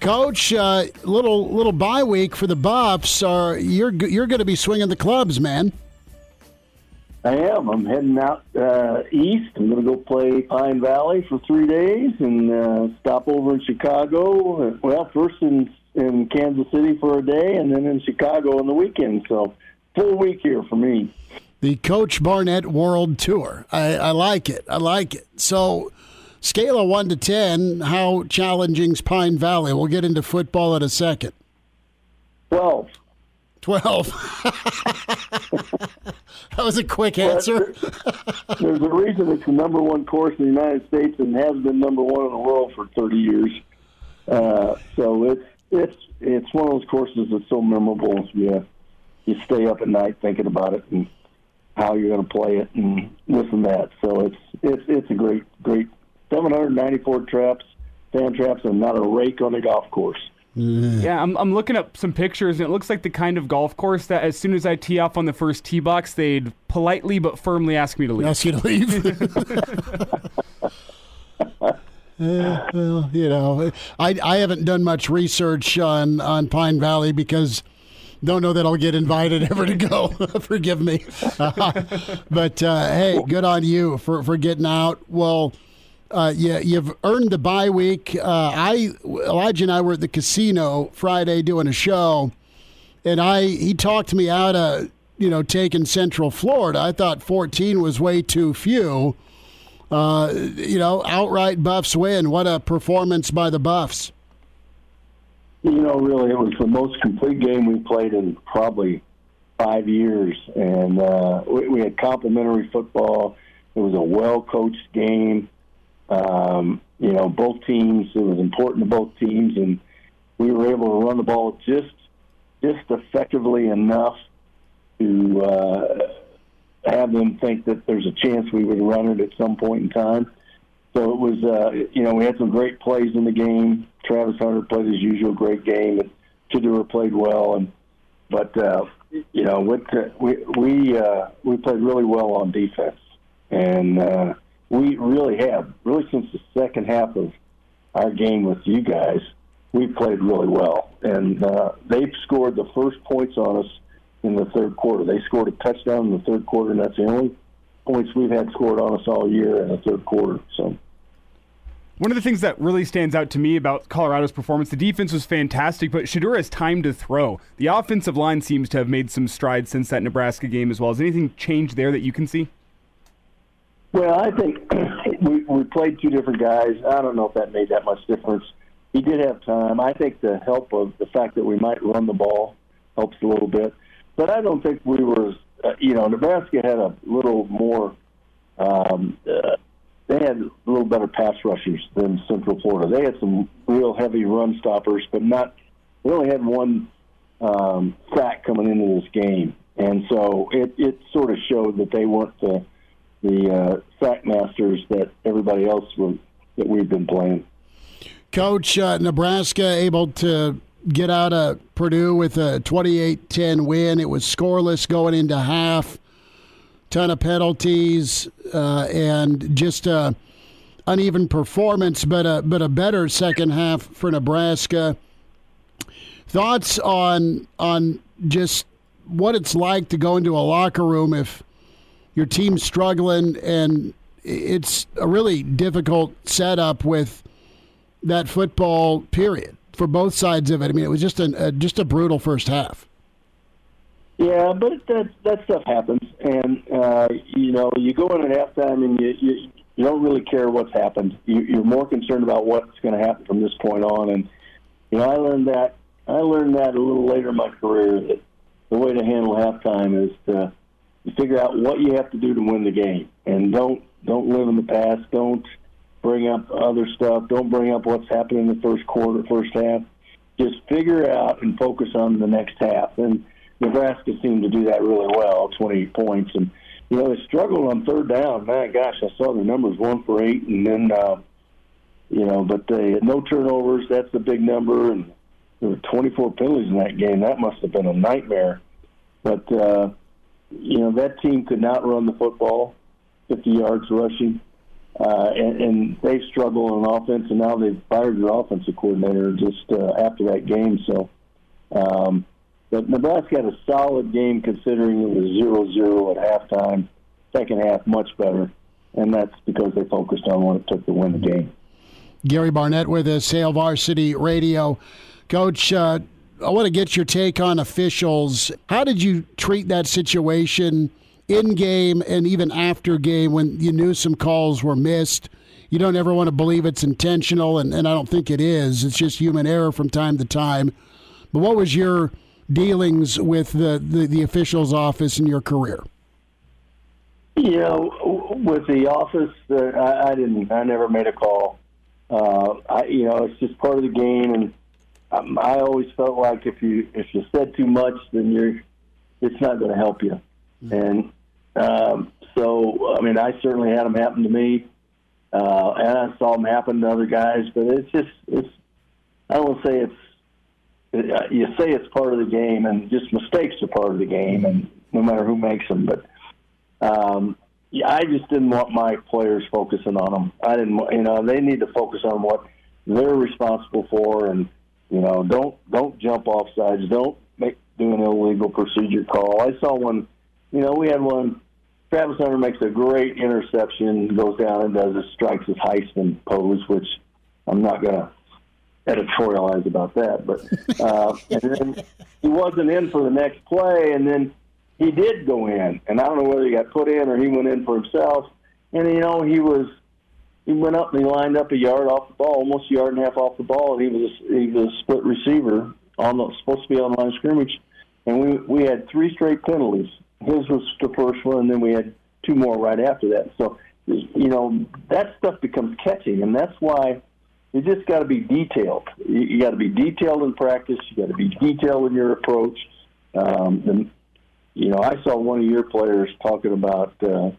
Coach, little bye week for the Buffs. You're going to be swinging the clubs, man. I am. I'm heading out east. I'm going to go play Pine Valley for 3 days and stop over in Chicago. Well, first in Kansas City for a day and then in Chicago on the weekend. So full week here for me. The Coach Barnett World Tour. I like it. I like it. So, scale of 1 to 10, how challenging's Pine Valley? We'll get into football in a second. 12. 12. That was a quick answer. There's a reason it's the number one course in the United States and has been number one in the world for 30 years. So it's one of those courses that's so memorable. You stay up at night thinking about it and how you're going to play it and this and that. So it's a great 794 sand traps, and not a rake on the golf course. Yeah, I'm looking up some pictures, and it looks like the kind of golf course that as soon as I tee off on the first tee box, they'd politely but firmly ask me to leave. Ask you to leave? Well, I haven't done much research on Pine Valley because don't know that I'll get invited ever to go. Forgive me. But, hey, good on you for getting out. Well, You've earned the bye week. Elijah and I were at the casino Friday doing a show, and he talked me out of taking Central Florida. I thought 14 was way too few. Outright Buffs win. What a performance by the Buffs. Really, it was the most complete game we played in probably 5 years, and we had complimentary football. It was a well-coached game. Both teams, it was important to both teams, and we were able to run the ball just effectively enough to have them think that there's a chance we would run it at some point in time. So it was, we had some great plays in the game. Travis Hunter played his usual great game, and Chidura played well, but we played really well on defense, and we really since the second half of our game with you guys, we played really well, and they've scored the first points on us in the third quarter. They scored a touchdown in the third quarter, and that's the only points we've had scored on us all year in the third quarter. So. One of the things that really stands out to me about Colorado's performance, the defense was fantastic, but Chidura has time to throw. The offensive line seems to have made some strides since that Nebraska game as well. Has anything changed there that you can see? Well, I think we played two different guys. I don't know if that made that much difference. He did have time. I think the help of the fact that we might run the ball helps a little bit. But I don't think we were, Nebraska had a little more, they had a little better pass rushers than Central Florida. They had some real heavy run stoppers, but they only had one sack coming into this game. And so it sort of showed that they weren't the sack masters that everybody else that we've been playing. Coach, Nebraska able to get out of Purdue with a 28-10 win. It was scoreless going into half. Ton of penalties and just uneven performance, but a better second half for Nebraska. Thoughts on just what it's like to go into a locker room if your team's struggling and it's a really difficult setup with that football period for both sides of it. I mean, it was just a brutal first half. Yeah, but that stuff happens, and you go in at halftime and you don't really care what's happened. You're more concerned about what's going to happen from this point on. And I learned that a little later in my career, that the way to handle halftime is to figure out what you have to do to win the game, and don't live in the past. Don't bring up other stuff. Don't bring up what's happened in the first half. Just figure out and focus on the next half. And Nebraska seemed to do that really well, 28 points. And, they struggled on third down. Man, gosh, I saw the numbers 1 for 8. And then, but they had no turnovers. That's the big number. And there were 24 penalties in that game. That must have been a nightmare. But, that team could not run the football, 50 yards rushing. And they struggled on offense, and now they've fired their offensive coordinator just after that game. So, but Nebraska had a solid game considering it was 0-0 at halftime. Second half, much better, and that's because they focused on what it took to win the game. Gary Barnett with us, Hail Varsity Radio. Coach, I want to get your take on officials. How did you treat that situation in game and even after game when you knew some calls were missed? You don't ever want to believe it's intentional, and I don't think it is. It's just human error from time to time. But what was your dealings with the officials' office in your career? With the office, I never made a call. It's just part of the game, and I always felt like if you said too much, then it's not going to help you. And so, I mean, I certainly had them happen to me, and I saw them happen to other guys. But I don't want to say you say it's part of the game, and just mistakes are part of the game, and no matter who makes them. But I just didn't want my players focusing on them. I didn't, they need to focus on what they're responsible for, and don't jump off sides, don't do an illegal procedure call. I saw one. We had one Travis Hunter makes a great interception, goes down and does his strikes his Heisman pose, which I'm not going to editorialize about that. But and then he wasn't in for the next play, and then he did go in. And I don't know whether he got put in or he went in for himself. And, he went up and he lined up a yard off the ball, almost a yard and a half off the ball, and he was a split receiver, supposed to be on the line of scrimmage. And we had 3 straight penalties. His was the first one, and then we had 2 more right after that. So, that stuff becomes catching, and that's why you just got to be detailed. You got to be detailed in practice. You got to be detailed in your approach. I saw one of your players talking about Dylan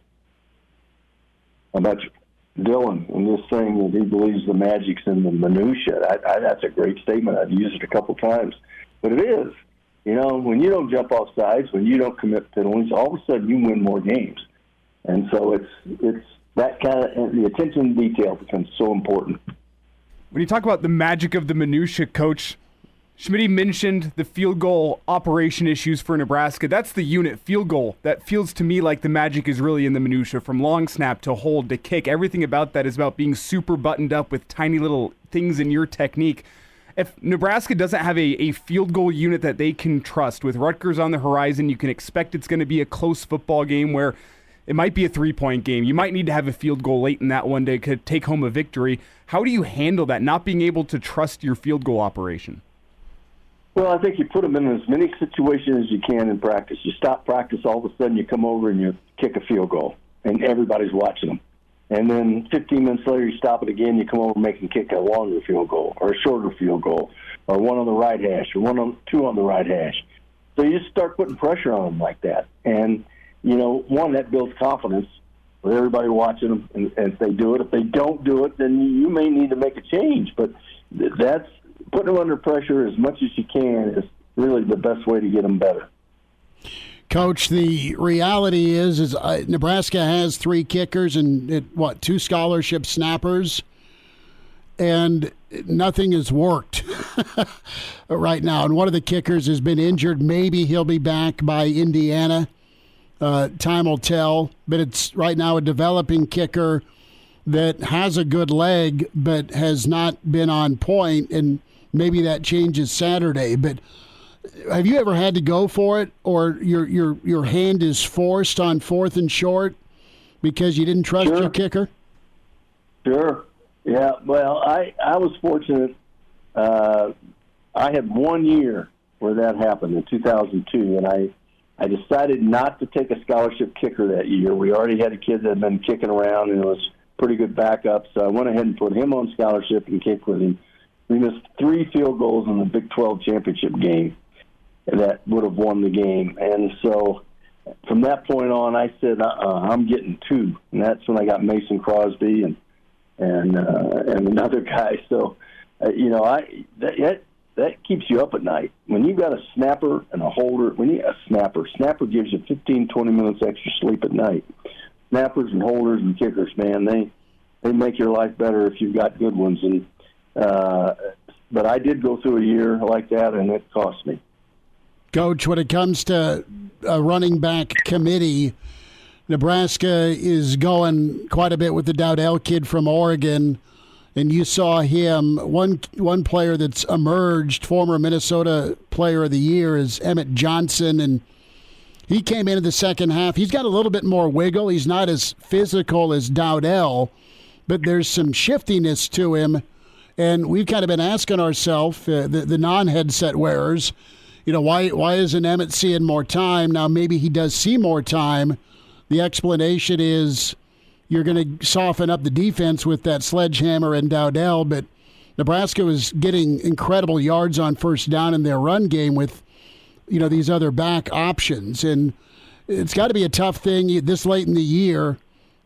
and this thing that he believes the magic's in the minutia. That's a great statement. I've used it a couple times, but it is. When you don't jump off sides, when you don't commit penalties, all of a sudden you win more games. And so it's that kind of the attention to detail becomes so important. When you talk about the magic of the minutia, Coach, Schmidt mentioned the field goal operation issues for Nebraska. That's the unit, field goal. That feels to me like the magic is really in the minutia, from long snap to hold to kick. Everything about that is about being super buttoned up with tiny little things in your technique. If Nebraska doesn't have a field goal unit that they can trust, with Rutgers on the horizon, you can expect it's going to be a close football game where it might be a 3-point game. You might need to have a field goal late in that one to take home a victory. How do you handle that, not being able to trust your field goal operation? Well, I think you put them in as many situations as you can in practice. You stop practice, all of a sudden you come over and you kick a field goal, and everybody's watching them. And then 15 minutes later, you stop it again, you come over and make them kick a longer field goal or a shorter field goal or one on the right hash or 2 on the right hash. So you just start putting pressure on them like that. And, one, that builds confidence with everybody watching them, and if they do it. If they don't do it, then you may need to make a change. But that's putting them under pressure as much as you can is really the best way to get them better. Coach, the reality is Nebraska has 3 kickers and 2 scholarship snappers, and nothing has worked right now. And one of the kickers has been injured. Maybe he'll be back by Indiana. Time will tell. But it's right now a developing kicker that has a good leg but has not been on point, and maybe that changes Saturday. But have you ever had to go for it, or your hand is forced on 4th and short because you didn't trust your kicker? Sure. Yeah. Well, I was fortunate. I had 1 year where that happened in 2002, and I decided not to take a scholarship kicker that year. We already had a kid that had been kicking around, and it was pretty good backup, so I went ahead and put him on scholarship and kicked with him. We missed 3 field goals in the Big 12 championship game that would have won the game. And so from that point on, I said, I'm getting 2. And that's when I got Mason Crosby and another guy. So, that keeps you up at night. When you've got a snapper and a holder, snapper gives you 15, 20 minutes extra sleep at night. Snappers and holders and kickers, man, they make your life better if you've got good ones. And but I did go through a year like that, and it cost me. Coach, when it comes to a running back committee, Nebraska is going quite a bit with the Dowdell kid from Oregon, and you saw him. One player that's emerged, former Minnesota Player of the Year, is Emmett Johnson, and he came into the second half. He's got a little bit more wiggle. He's not as physical as Dowdell, but there's some shiftiness to him, and we've kind of been asking ourselves, the non-headset wearers, why isn't Emmett seeing more time? Now, maybe he does see more time. The explanation is you're going to soften up the defense with that sledgehammer and Dowdell, but Nebraska was getting incredible yards on first down in their run game with, these other back options. And it's got to be a tough thing this late in the year,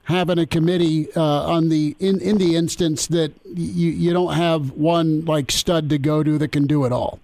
having a committee in the instance that you don't have one like stud to go to that can do it all.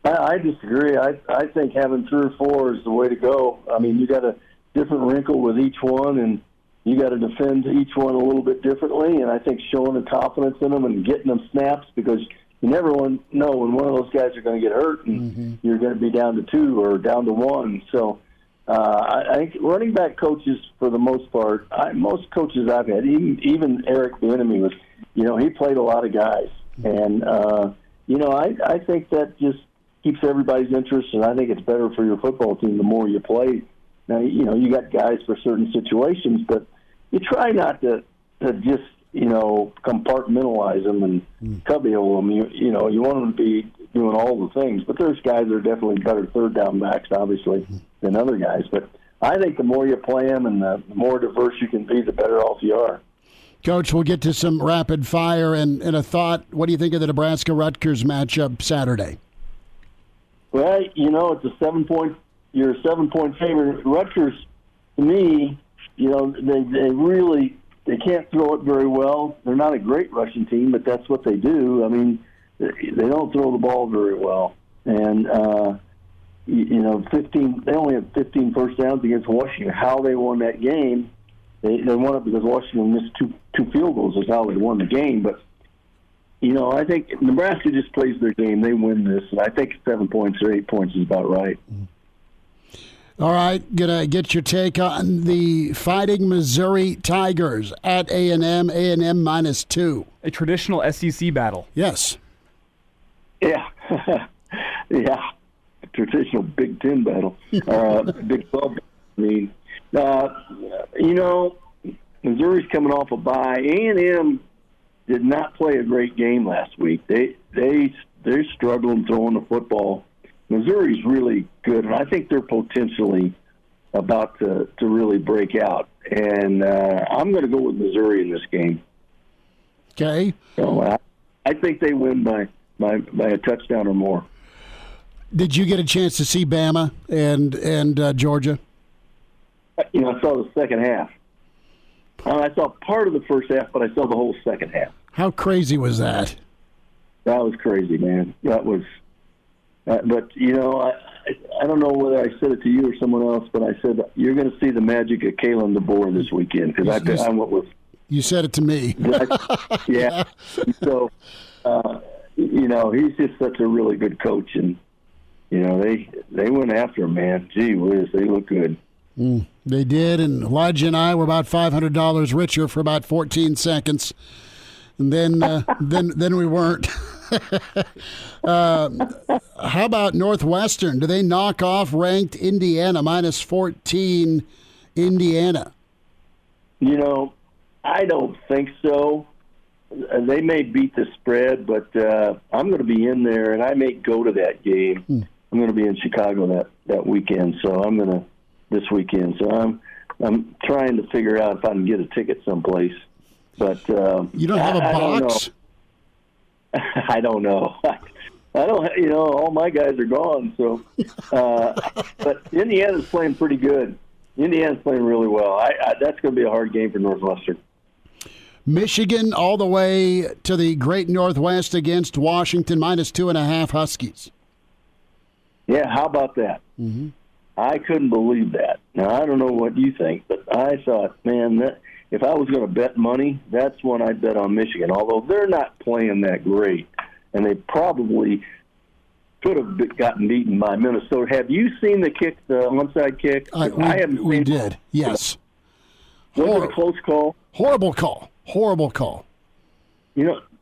I disagree. I think having 3 or 4 is the way to go. I mean, you got a different wrinkle with each one, and you got to defend each one a little bit differently. And I think showing the confidence in them and getting them snaps, because you never know when one of those guys are going to get hurt and you're going to be down to 2 or down to 1. So I think running back coaches, for the most part, most coaches I've had, even Eric Bieniemy was, he played a lot of guys. And, I think that just keeps everybody's interest, and I think it's better for your football team the more you play. Now, you got guys for certain situations, but you try not to just, compartmentalize them and cubbyhole them. You want them to be doing all the things. But there's guys that are definitely better third down backs, obviously, than other guys. But I think the more you play them and the more diverse you can be, the better off you are. Coach, we'll get to some rapid fire and a thought. What do you think of the Nebraska-Rutgers matchup Saturday? Well, it's a 7-point. You're a 7-point favorite. Rutgers, to me, they can't throw it very well. They're not a great rushing team, but that's what they do. I mean, they don't throw the ball very well. And, 15. They only had 15 first downs against Washington. How they won that game, they won it because Washington missed two field goals is how they won the game. But, I think Nebraska just plays their game. They win this. And I think 7 points or 8 points is about right. All right, gonna get your take on the Fighting Missouri Tigers at A&M -2. A traditional SEC battle. Yes. Yeah. Yeah. A traditional Big Ten battle. Big 12. I mean, Missouri's coming off a bye. A&M did not play a great game last week. They're struggling throwing the football. Missouri's really good, and I think they're potentially about to really break out. And I'm going to go with Missouri in this game. Okay. So I think they win by a touchdown or more. Did you get a chance to see Bama and Georgia? I saw the second half. I saw part of the first half, but I saw the whole second half. How crazy was that? That was crazy, man. That was. But, I don't know whether I said it to you or someone else, but I said, you're going to see the magic of Kalen DeBoer this weekend, because I went with. You said it to me. Yeah. So, he's just such a really good coach, and, they went after him, man. Gee whiz, they look good. They did, and Elijah and I were about $500 richer for about 14 seconds, and then we weren't. How about Northwestern? Do they knock off ranked Indiana -14 Indiana? I don't think so. They may beat the spread, but I'm going to be in there, and I may go to that game. I'm going to be in Chicago that weekend, so I'm going to this weekend. So I'm trying to figure out if I can get a ticket someplace. But you don't have a box? I don't know. I don't. All my guys are gone. So, but Indiana's playing pretty good. Indiana's playing really well. That's going to be a hard game for Northwestern. Michigan all the way to the Great Northwest against Washington -2.5 Huskies. Yeah, how about that? Mm-hmm. I couldn't believe that. Now I don't know what you think, but I thought, man, that if I was going to bet money, that's when I'd bet on Michigan. Although they're not playing that great, and they probably could have gotten beaten by Minnesota. Have you seen the kick, the onside kick? I haven't seen. We did, yes. Was it a close call? Horrible call.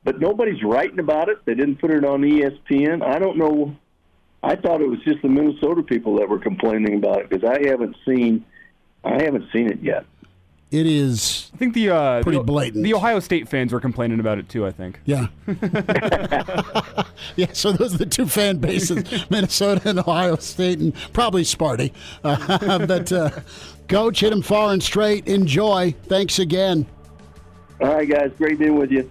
But nobody's writing about it. They didn't put it on ESPN. I don't know. I thought it was just the Minnesota people that were complaining about it because I haven't seen it yet. It is. I think pretty blatant. The Ohio State fans were complaining about it too. I think. Yeah. Yeah. So those are the two fan bases: Minnesota and Ohio State, and probably Sparty. But Coach, hit him far and straight. Enjoy. Thanks again. All right, guys. Great being with you.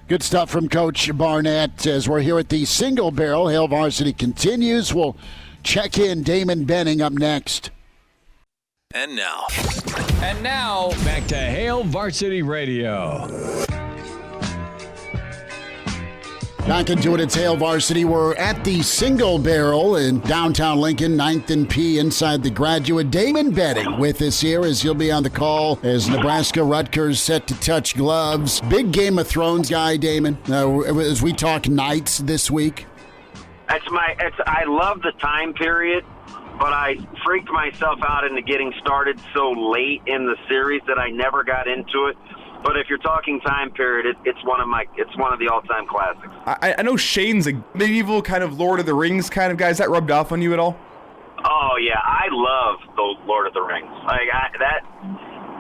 Good stuff from Coach Barnett as we're here at the Single Barrel. Hail Varsity continues. We'll check in Damon Benning up next. And now, back to Hail Varsity Radio. Back into it, it's Hail Varsity. We're at the Single Barrel in downtown Lincoln, 9th and P, inside the Graduate. Damon Benning with us here as he'll be on the call as Nebraska-Rutgers set to touch gloves. Big Game of Thrones guy, Damon, as we talk Knights this week. I love the time period. but I freaked myself out into getting started so late in the series that I never got into it. But if you're talking time period, it's one of the all-time classics. I know Shane's a medieval kind of Lord of the Rings kind of guy. Is that rubbed off on you at all? Oh yeah, I love the Lord of the Rings.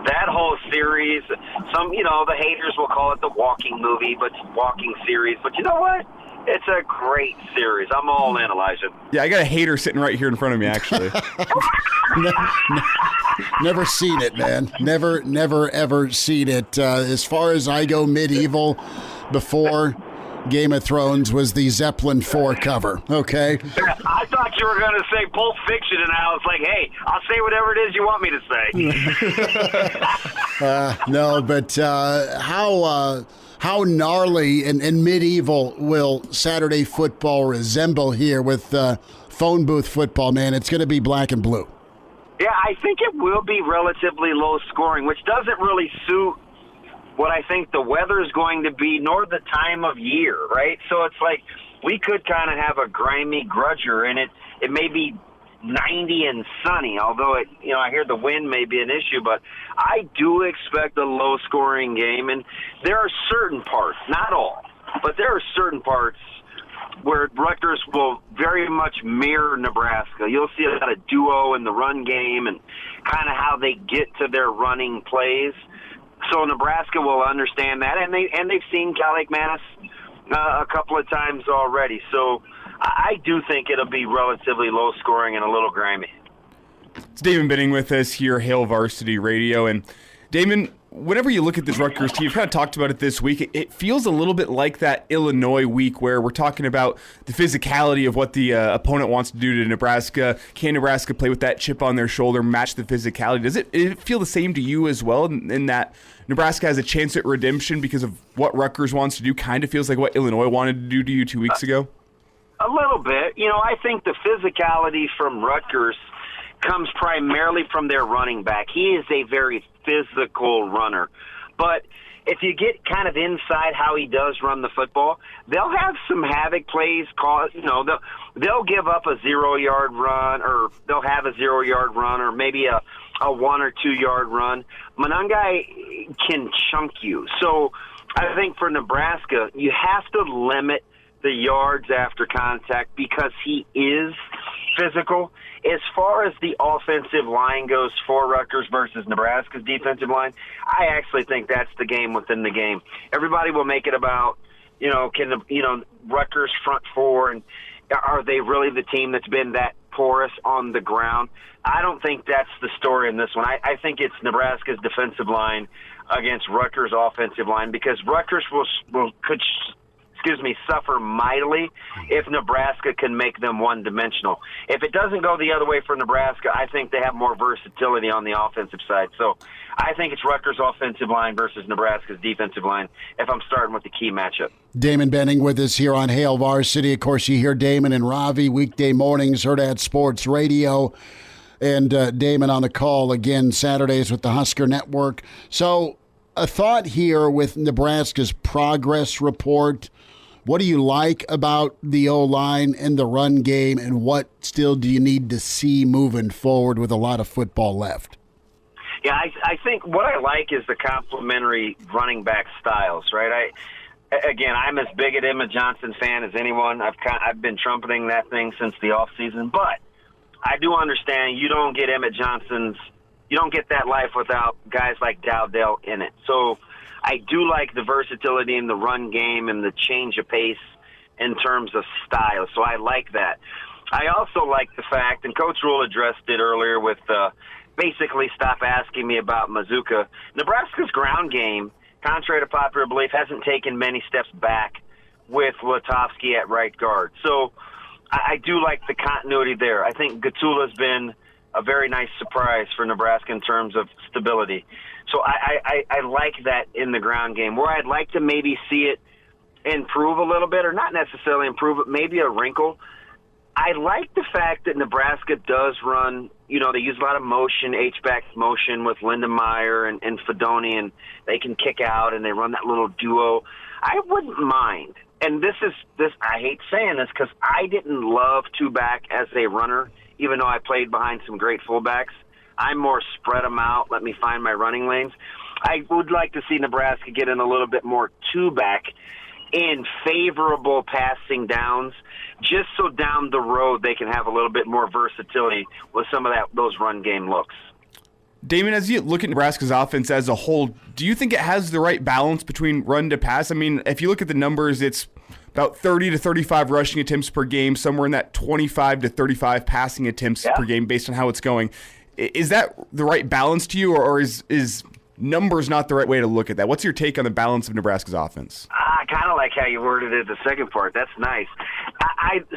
That whole series. Some, the haters will call it the walking movie, but walking series. But you know what? It's a great series. I'm all in, Elijah. Yeah, I got a hater sitting right here in front of me, actually. Never seen it, man. Never, ever seen it. As far as I go, medieval before Game of Thrones was the Zeppelin 4 cover, okay? I thought you were going to say Pulp Fiction, and I was like, hey, I'll say whatever it is you want me to say. No, but how gnarly and medieval will Saturday football resemble here with phone booth football, man? It's going to be black and blue. Yeah, I think it will be relatively low scoring, which doesn't really suit what I think the weather is going to be, nor the time of year, right? So it's like we could kind of have a grimy grudger, and it may be 90 and sunny, although I hear the wind may be an issue, but I do expect a low-scoring game, and there are certain parts, not all, but there are certain parts where Rutgers will very much mirror Nebraska. You'll see a lot of duo in the run game and kind of how they get to their running plays. So Nebraska will understand that, and they've seen Cal Lake Manis a couple of times already. So I do think it'll be relatively low scoring and a little grimy. It's Damon Benning with us here, Hail Varsity Radio. And Damon, whenever you look at this Rutgers team, you've kind of talked about it this week, it feels a little bit like that Illinois week where we're talking about the physicality of what the opponent wants to do to Nebraska. Can Nebraska play with that chip on their shoulder, match the physicality? Does it feel the same to you as well, in that Nebraska has a chance at redemption because of what Rutgers wants to do? Kind of feels like what Illinois wanted to do to you 2 weeks ago? A little bit. I think the physicality from Rutgers comes primarily from their running back. He is a very physical runner. But if you get kind of inside how he does run the football, they'll have some havoc plays. They'll give up a 0-yard run, or they'll have a 0-yard run, or maybe a 1 or 2 yard run. Monangai can chunk you. So I think for Nebraska, you have to limit the yards after contact because he is physical. As far as the offensive line goes for Rutgers versus Nebraska's defensive line, I actually think that's the game within the game. Everybody will make it about, Rutgers front four, and are they really the team that's been that porous on the ground? I don't think that's the story in this one. I think it's Nebraska's defensive line against Rutgers' offensive line, because Rutgers could suffer mightily if Nebraska can make them one-dimensional. If it doesn't go the other way for Nebraska, I think they have more versatility on the offensive side. So I think it's Rutgers' offensive line versus Nebraska's defensive line if I'm starting with the key matchup. Damon Benning with us here on Hail Varsity. Of course, you hear Damon and Ravi weekday mornings, Hurrdat Sports Radio, and Damon on the call again Saturdays with the Husker Network. So a thought here with Nebraska's progress report. What do you like about the O-line and the run game, and what still do you need to see moving forward with a lot of football left? Yeah, I think what I like is the complementary running back styles, right? I'm as big an Emma Johnson fan as anyone. I've been trumpeting that thing since the offseason, but I do understand you don't get Emmett Johnson's, you don't get that life without guys like Dowdell in it. So I do like the versatility in the run game and the change of pace in terms of style. So I like that. I also like the fact, and Coach Rhule addressed it earlier with basically stop asking me about Mazuka. Nebraska's ground game, contrary to popular belief, hasn't taken many steps back with Latofsky at right guard. So I do like the continuity there. I think Gatula's been a very nice surprise for Nebraska in terms of stability. So I like that in the ground game. Where I'd like to maybe see it improve a little bit, or not necessarily improve, but maybe a wrinkle, I like the fact that Nebraska does run, they use a lot of motion, H-back motion with Lindenmeyer and Fedoni, and they can kick out and they run that little duo. I wouldn't mind. And this I hate saying this because I didn't love two-back as a runner even though I played behind some great fullbacks. I'm more spread them out, let me find my running lanes. I would like to see Nebraska get in a little bit more two-back in favorable passing downs, just so down the road they can have a little bit more versatility with some of those run game looks. Damon, as you look at Nebraska's offense as a whole, do you think it has the right balance between run to pass? I mean, if you look at the numbers, it's about 30 to 35 rushing attempts per game, somewhere in that 25 to 35 passing attempts per game based on how it's going. Is that the right balance to you, or is numbers not the right way to look at that? What's your take on the balance of Nebraska's offense? I kind of like how you worded it, the second part. That's nice.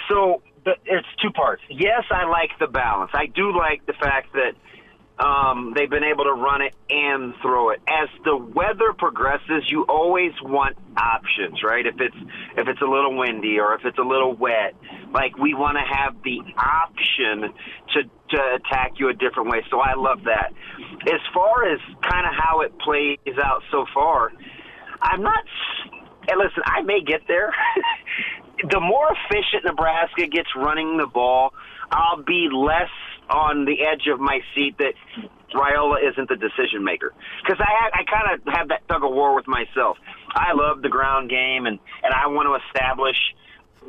So it's two parts. Yes, I like the balance. I do like the fact that they've been able to run it and throw it. As the weather progresses, you always want options, right? If it's a little windy or if it's a little wet, like we want to have the option to attack you a different way. So I love that. As far as kind of how it plays out so far, I'm not. And listen, I may get there. The more efficient Nebraska gets running the ball, I'll be less on the edge of my seat that Rhule isn't the decision maker. Because I kind of have that tug of war with myself. I love the ground game, and I want to establish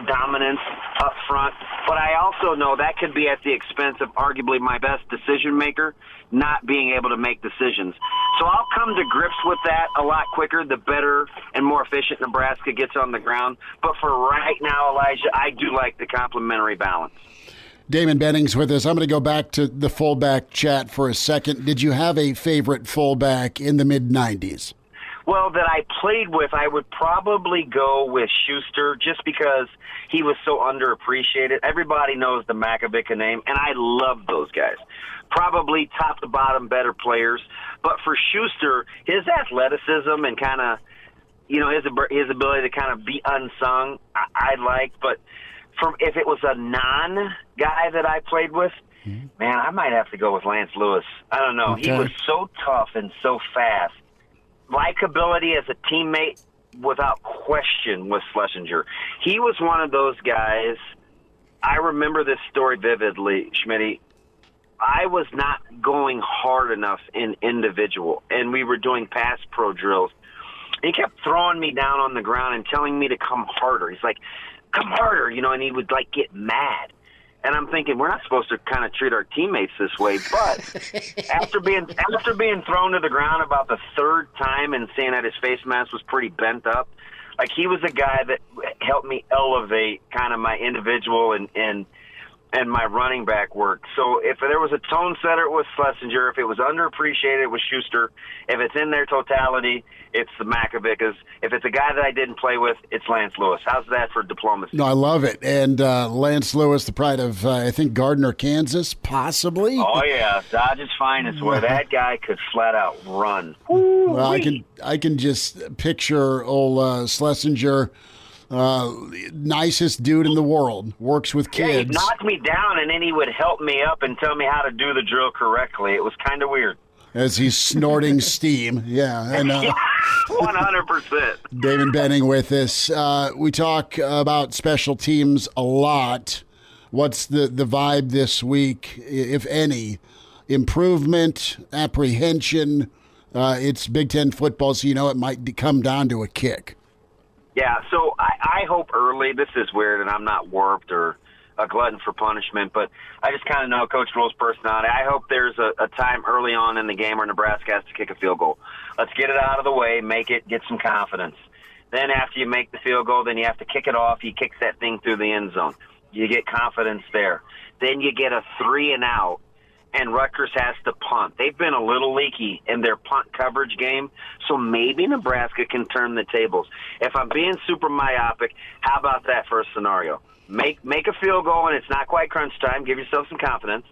dominance up front. But I also know that could be at the expense of arguably my best decision maker not being able to make decisions. So I'll come to grips with that a lot quicker the better and more efficient Nebraska gets on the ground. But for right now, Elijah, I do like the complementary balance. Damon Benning's with us. I'm going to go back to the fullback chat for a second. Did you have a favorite fullback in the mid-'90s? Well, that I played with, I would probably go with Schuster just because he was so underappreciated. Everybody knows the Makovic name, and I love those guys. Probably top to bottom better players. But for Schuster, his athleticism and kind of, his ability to kind of be unsung, I liked. But if it was a non-guy that I played with, man, I might have to go with Lance Lewis. I don't know. Okay. He was so tough and so fast. Likability as a teammate, without question, was Schlesinger. He was one of those guys. I remember this story vividly, Schmidt. I was not going hard enough in individual, and we were doing pass pro drills. He kept throwing me down on the ground and telling me to come harder. He's like, come harder, and he would, get mad. And I'm thinking, we're not supposed to kind of treat our teammates this way. But after being thrown to the ground about the third time and seeing that his face mask was pretty bent up, he was a guy that helped me elevate kind of my individual and my running back work. So if there was a tone setter, it was Schlesinger. If it was underappreciated, it was Schuster. If it's in their totality, it's the Makovic. If it's a guy that I didn't play with, it's Lance Lewis. How's that for diplomacy? No, I love it. And Lance Lewis, the pride of, I think, Gardner, Kansas, possibly? Oh, yeah. Dodge's finest, where that guy could flat out run. Well, I can just picture old Schlesinger, nicest dude in the world, works with kids. Yeah, he'd knock me down, and then he would help me up and tell me how to do the drill correctly. It was kind of weird. As he's snorting steam. Yeah. And, 100%. Damon Benning with us. We talk about special teams a lot. What's the vibe this week, if any? Improvement, apprehension? It's Big Ten football, so it might come down to a kick. Yeah, so I hope early. This is weird, and I'm not warped or a glutton for punishment, but I just kind of know Coach Rhule's personality. I hope there's a time early on in the game where Nebraska has to kick a field goal. Let's get it out of the way, make it, get some confidence. Then after you make the field goal, then you have to kick it off. You kick that thing through the end zone. You get confidence there. Then you get a 3-and-out, and Rutgers has to punt. They've been a little leaky in their punt coverage game, so maybe Nebraska can turn the tables. If I'm being super myopic, how about that first scenario? Make a field goal, and it's not quite crunch time. Give yourself some confidence.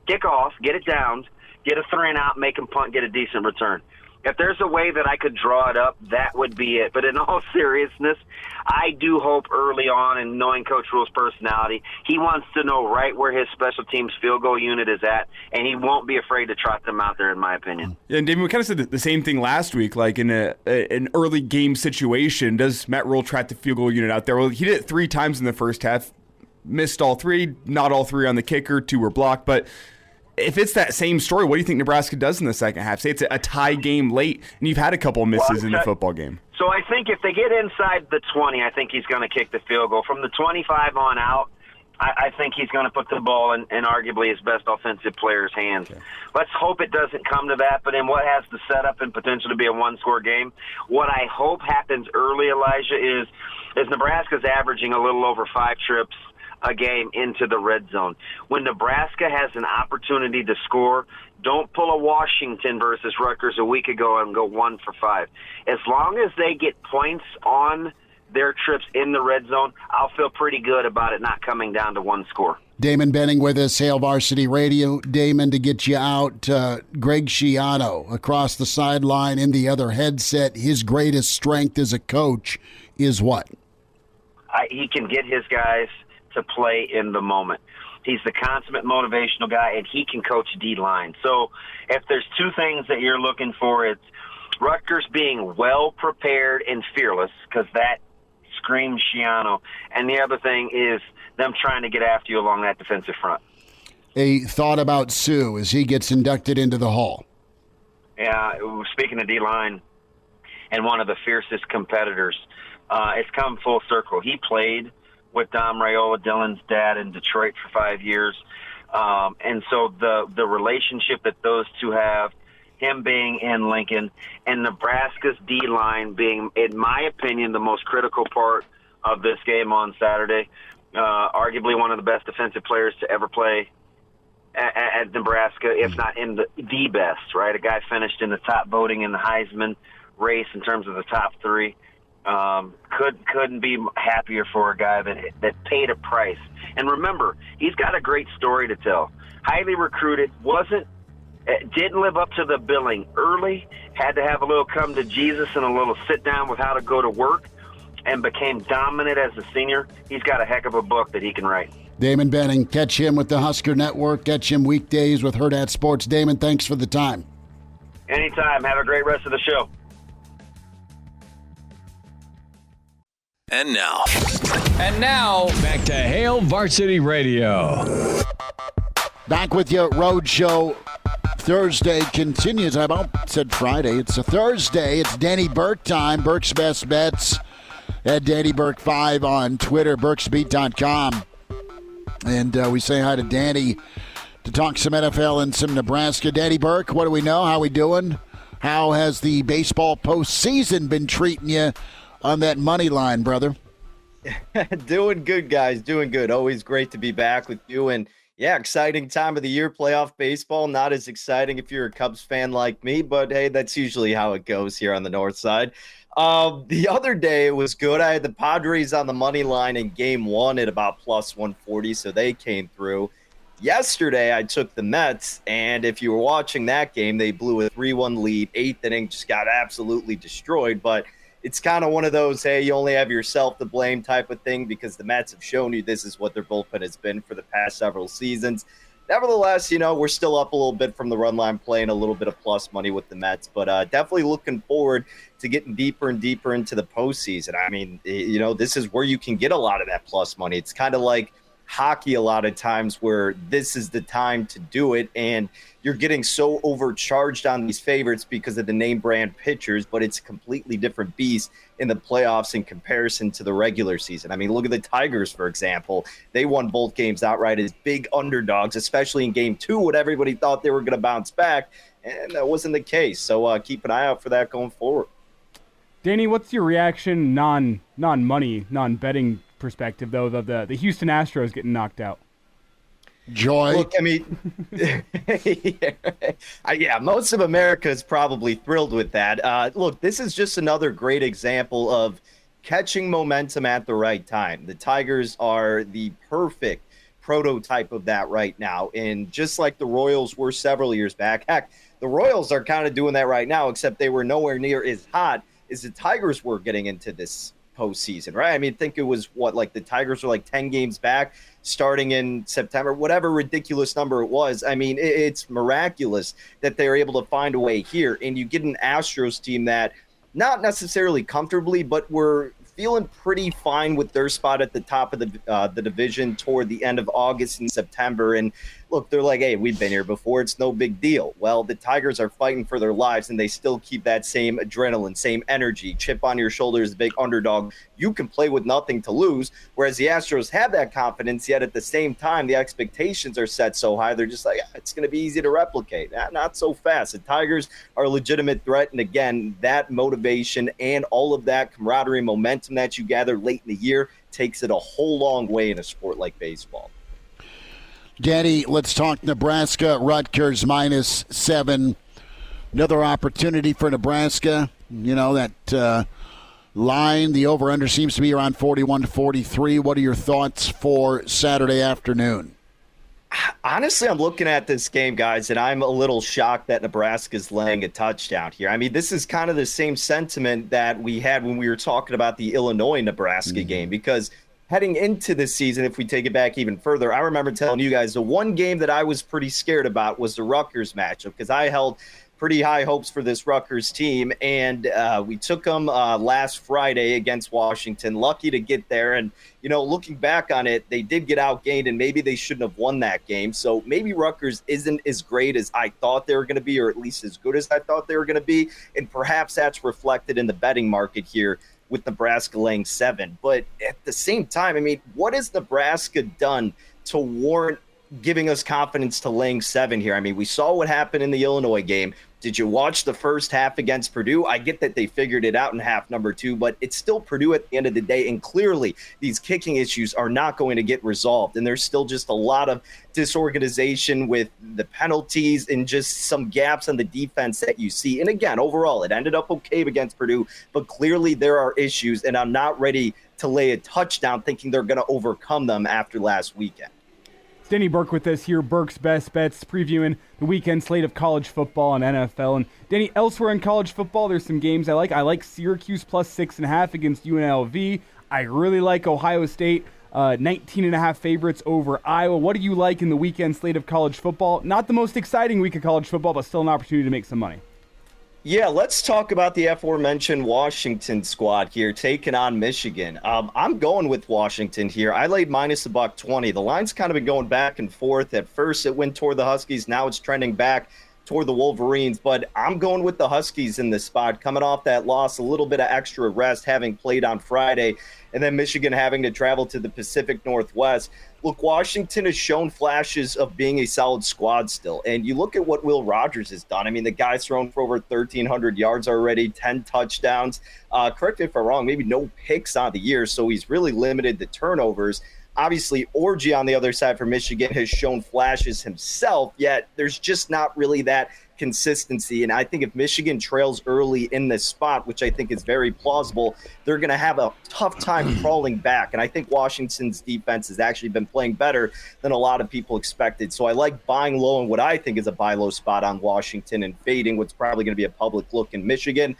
Kick off, get it down, get a 3-and-out, make them punt, get a decent return. If there's a way that I could draw it up, that would be it. But in all seriousness, I do hope early on, and knowing Coach Rhule's personality, he wants to know right where his special teams field goal unit is at, and he won't be afraid to trot them out there, in my opinion. Yeah, and David, we kind of said the same thing last week. In an early game situation, does Matt Rhule trot the field goal unit out there? Well, he did it 3 times in the first half. missed all 3, not all 3 on the kicker, 2 were blocked. But if it's that same story, what do you think Nebraska does in the second half? Say it's a tie game late, and you've had a couple misses in the football game. So I think if they get inside the 20, I think he's going to kick the field goal. From the 25 on out, I think he's going to put the ball in arguably his best offensive player's hands. Okay. Let's hope it doesn't come to that, but in what has the setup and potential to be a one-score game, what I hope happens early, Elijah, is Nebraska's averaging a little over 5 trips a game into the red zone. When Nebraska has an opportunity to score, don't pull a Washington versus Rutgers a week ago and go 1 for 5. As long as they get points on their trips in the red zone, I'll feel pretty good about it not coming down to 1 score. Damon Benning with us, Hail Varsity Radio. Damon, to get you out, Greg Schiano across the sideline in the other headset. His greatest strength as a coach is what? He can get his guys to play in the moment. He's the consummate motivational guy, and he can coach D-line. So if there's 2 things that you're looking for, it's Rutgers being well-prepared and fearless, because that screams Schiano. And the other thing is them trying to get after you along that defensive front. A thought about Sue as he gets inducted into the Hall. Yeah, speaking of D-line and one of the fiercest competitors, it's come full circle. He played with Dom Raiola, Dylan's dad, in Detroit for 5 years. And so the relationship that those two have, him being in Lincoln, and Nebraska's D-line being, in my opinion, the most critical part of this game on Saturday. Arguably one of the best defensive players to ever play at Nebraska, if not in the best, right? A guy finished in the top voting in the Heisman race in terms of the top 3. Couldn't be happier for a guy that paid a price. And remember, he's got a great story to tell. Highly recruited, didn't live up to the billing early, had to have a little come to Jesus and a little sit down with how to go to work, and became dominant as a senior. He's got a heck of a book that he can write. Damon Benning, catch him with the Husker Network, catch him weekdays with Hurrdat Sports. Damon, thanks for the time. Anytime. Have a great rest of the show. And now, back to Hail Varsity Radio. Back with you, Roadshow Thursday continues. I about said Friday. It's a Thursday. It's Danny Burke time. Burke's Best Bets at Danny Burke 5 on Twitter, burksbeat.com. And we say hi to Danny to talk some NFL and some Nebraska. Danny Burke, what do we know? How we doing? How has the baseball postseason been treating you on that money line, brother? Doing good, guys. Doing good. Always great to be back with you. And yeah, exciting time of the year, playoff baseball. Not as exciting if you're a Cubs fan like me, but hey, that's usually how it goes here on the north side. The other day it was good. I had the Padres on the money line in game 1 at about plus 140, so they came through. Yesterday I took the Mets, and if you were watching that game, they blew a 3-1 lead. 8th inning, just got absolutely destroyed, but it's kind of one of those, hey, you only have yourself to blame type of thing, because the Mets have shown you this is what their bullpen has been for the past several seasons. Nevertheless, we're still up a little bit from the run line, playing a little bit of plus money with the Mets, but definitely looking forward to getting deeper and deeper into the postseason. I mean, this is where you can get a lot of that plus money. It's kind of like hockey a lot of times, where this is the time to do it, and you're getting so overcharged on these favorites because of the name brand pitchers, but it's a completely different beast in the playoffs in comparison to the regular season. I mean, look at the Tigers, for example. They won both games outright as big underdogs, especially in game 2 when everybody thought they were going to bounce back, and that wasn't the case. So keep an eye out for that going forward. Danny, what's your reaction, non-money, non-betting perspective, though, of the Houston Astros getting knocked out? Joy. Look, I mean, yeah, most of America is probably thrilled with that. Look, this is just another great example of catching momentum at the right time. The Tigers are the perfect prototype of that right now. And just like the Royals were several years back, heck, the Royals are kind of doing that right now, except they were nowhere near as hot as the Tigers were getting into this postseason, right? I mean, think it was the Tigers were like 10 games back starting in September, whatever ridiculous number it was. I mean, it's miraculous that they're able to find a way here. And you get an Astros team that not necessarily comfortably, but were feeling pretty fine with their spot at the top of the division toward the end of August and September. And look, they're like, hey, we've been here before. It's no big deal. Well, the Tigers are fighting for their lives, and they still keep that same adrenaline, same energy, chip on your shoulders, big underdog. You can play with nothing to lose, whereas the Astros have that confidence, yet at the same time, the expectations are set so high, they're just like, it's going to be easy to replicate. Not so fast. The Tigers are a legitimate threat, and again, that motivation and all of that camaraderie momentum that you gather late in the year takes it a whole long way in a sport like baseball. Danny, let's talk Nebraska-Rutgers -7. Another opportunity for Nebraska. You know, that line, the over-under seems to be around 41-43. What are your thoughts for Saturday afternoon? Honestly, I'm looking at this game, guys, and I'm a little shocked that Nebraska's laying a touchdown here. I mean, this is kind of the same sentiment that we had when we were talking about the Illinois-Nebraska game, because heading into this season, if we take it back even further, I remember telling you guys the one game that I was pretty scared about was the Rutgers matchup, because I held pretty high hopes for this Rutgers team, and we took them last Friday against Washington. Lucky to get there, and you know, looking back on it, they did get outgained, and maybe they shouldn't have won that game. So maybe Rutgers isn't as great as I thought they were going to be, or at least as good as I thought they were going to be, and perhaps that's reflected in the betting market here with Nebraska laying 7. But at the same time, I mean, what has Nebraska done to warrant giving us confidence to laying 7 here? I mean, we saw what happened in the Illinois game. Did you watch the first half against Purdue? I get that they figured it out in half number 2, but it's still Purdue at the end of the day. And clearly these kicking issues are not going to get resolved. And there's still just a lot of disorganization with the penalties and just some gaps on the defense that you see. And again, overall, it ended up okay against Purdue, but clearly there are issues, and I'm not ready to lay a touchdown thinking they're going to overcome them after last weekend. Danny Burke with us here, Burke's Best Bets, previewing the weekend slate of college football and NFL. And Danny, elsewhere in college football, there's some games I like. I like Syracuse plus 6.5 against UNLV. I really like Ohio State, 19.5 favorites over Iowa. What do you like in the weekend slate of college football? Not the most exciting week of college football, but still an opportunity to make some money. Yeah, let's talk about the aforementioned Washington squad here taking on Michigan. I'm going with Washington here. I laid minus $120. The line's kind of been going back and forth. At first, it went toward the Huskies. Now it's trending back toward the Wolverines. But I'm going with the Huskies in this spot, coming off that loss, a little bit of extra rest, having played on Friday, and then Michigan having to travel to the Pacific Northwest. Look, Washington has shown flashes of being a solid squad still. And you look at what Will Rogers has done. I mean, the guy's thrown for over 1,300 yards already, 10 touchdowns. Correct me if I'm wrong, maybe no picks on the year, so he's really limited the turnovers. Obviously, Orji on the other side for Michigan has shown flashes himself, yet there's just not really that consistency. And I think if Michigan trails early in this spot, which I think is very plausible, they're going to have a tough time crawling back. And I think Washington's defense has actually been playing better than a lot of people expected. So I like buying low in what I think is a buy low spot on Washington and fading what's probably going to be a public look in Michigan.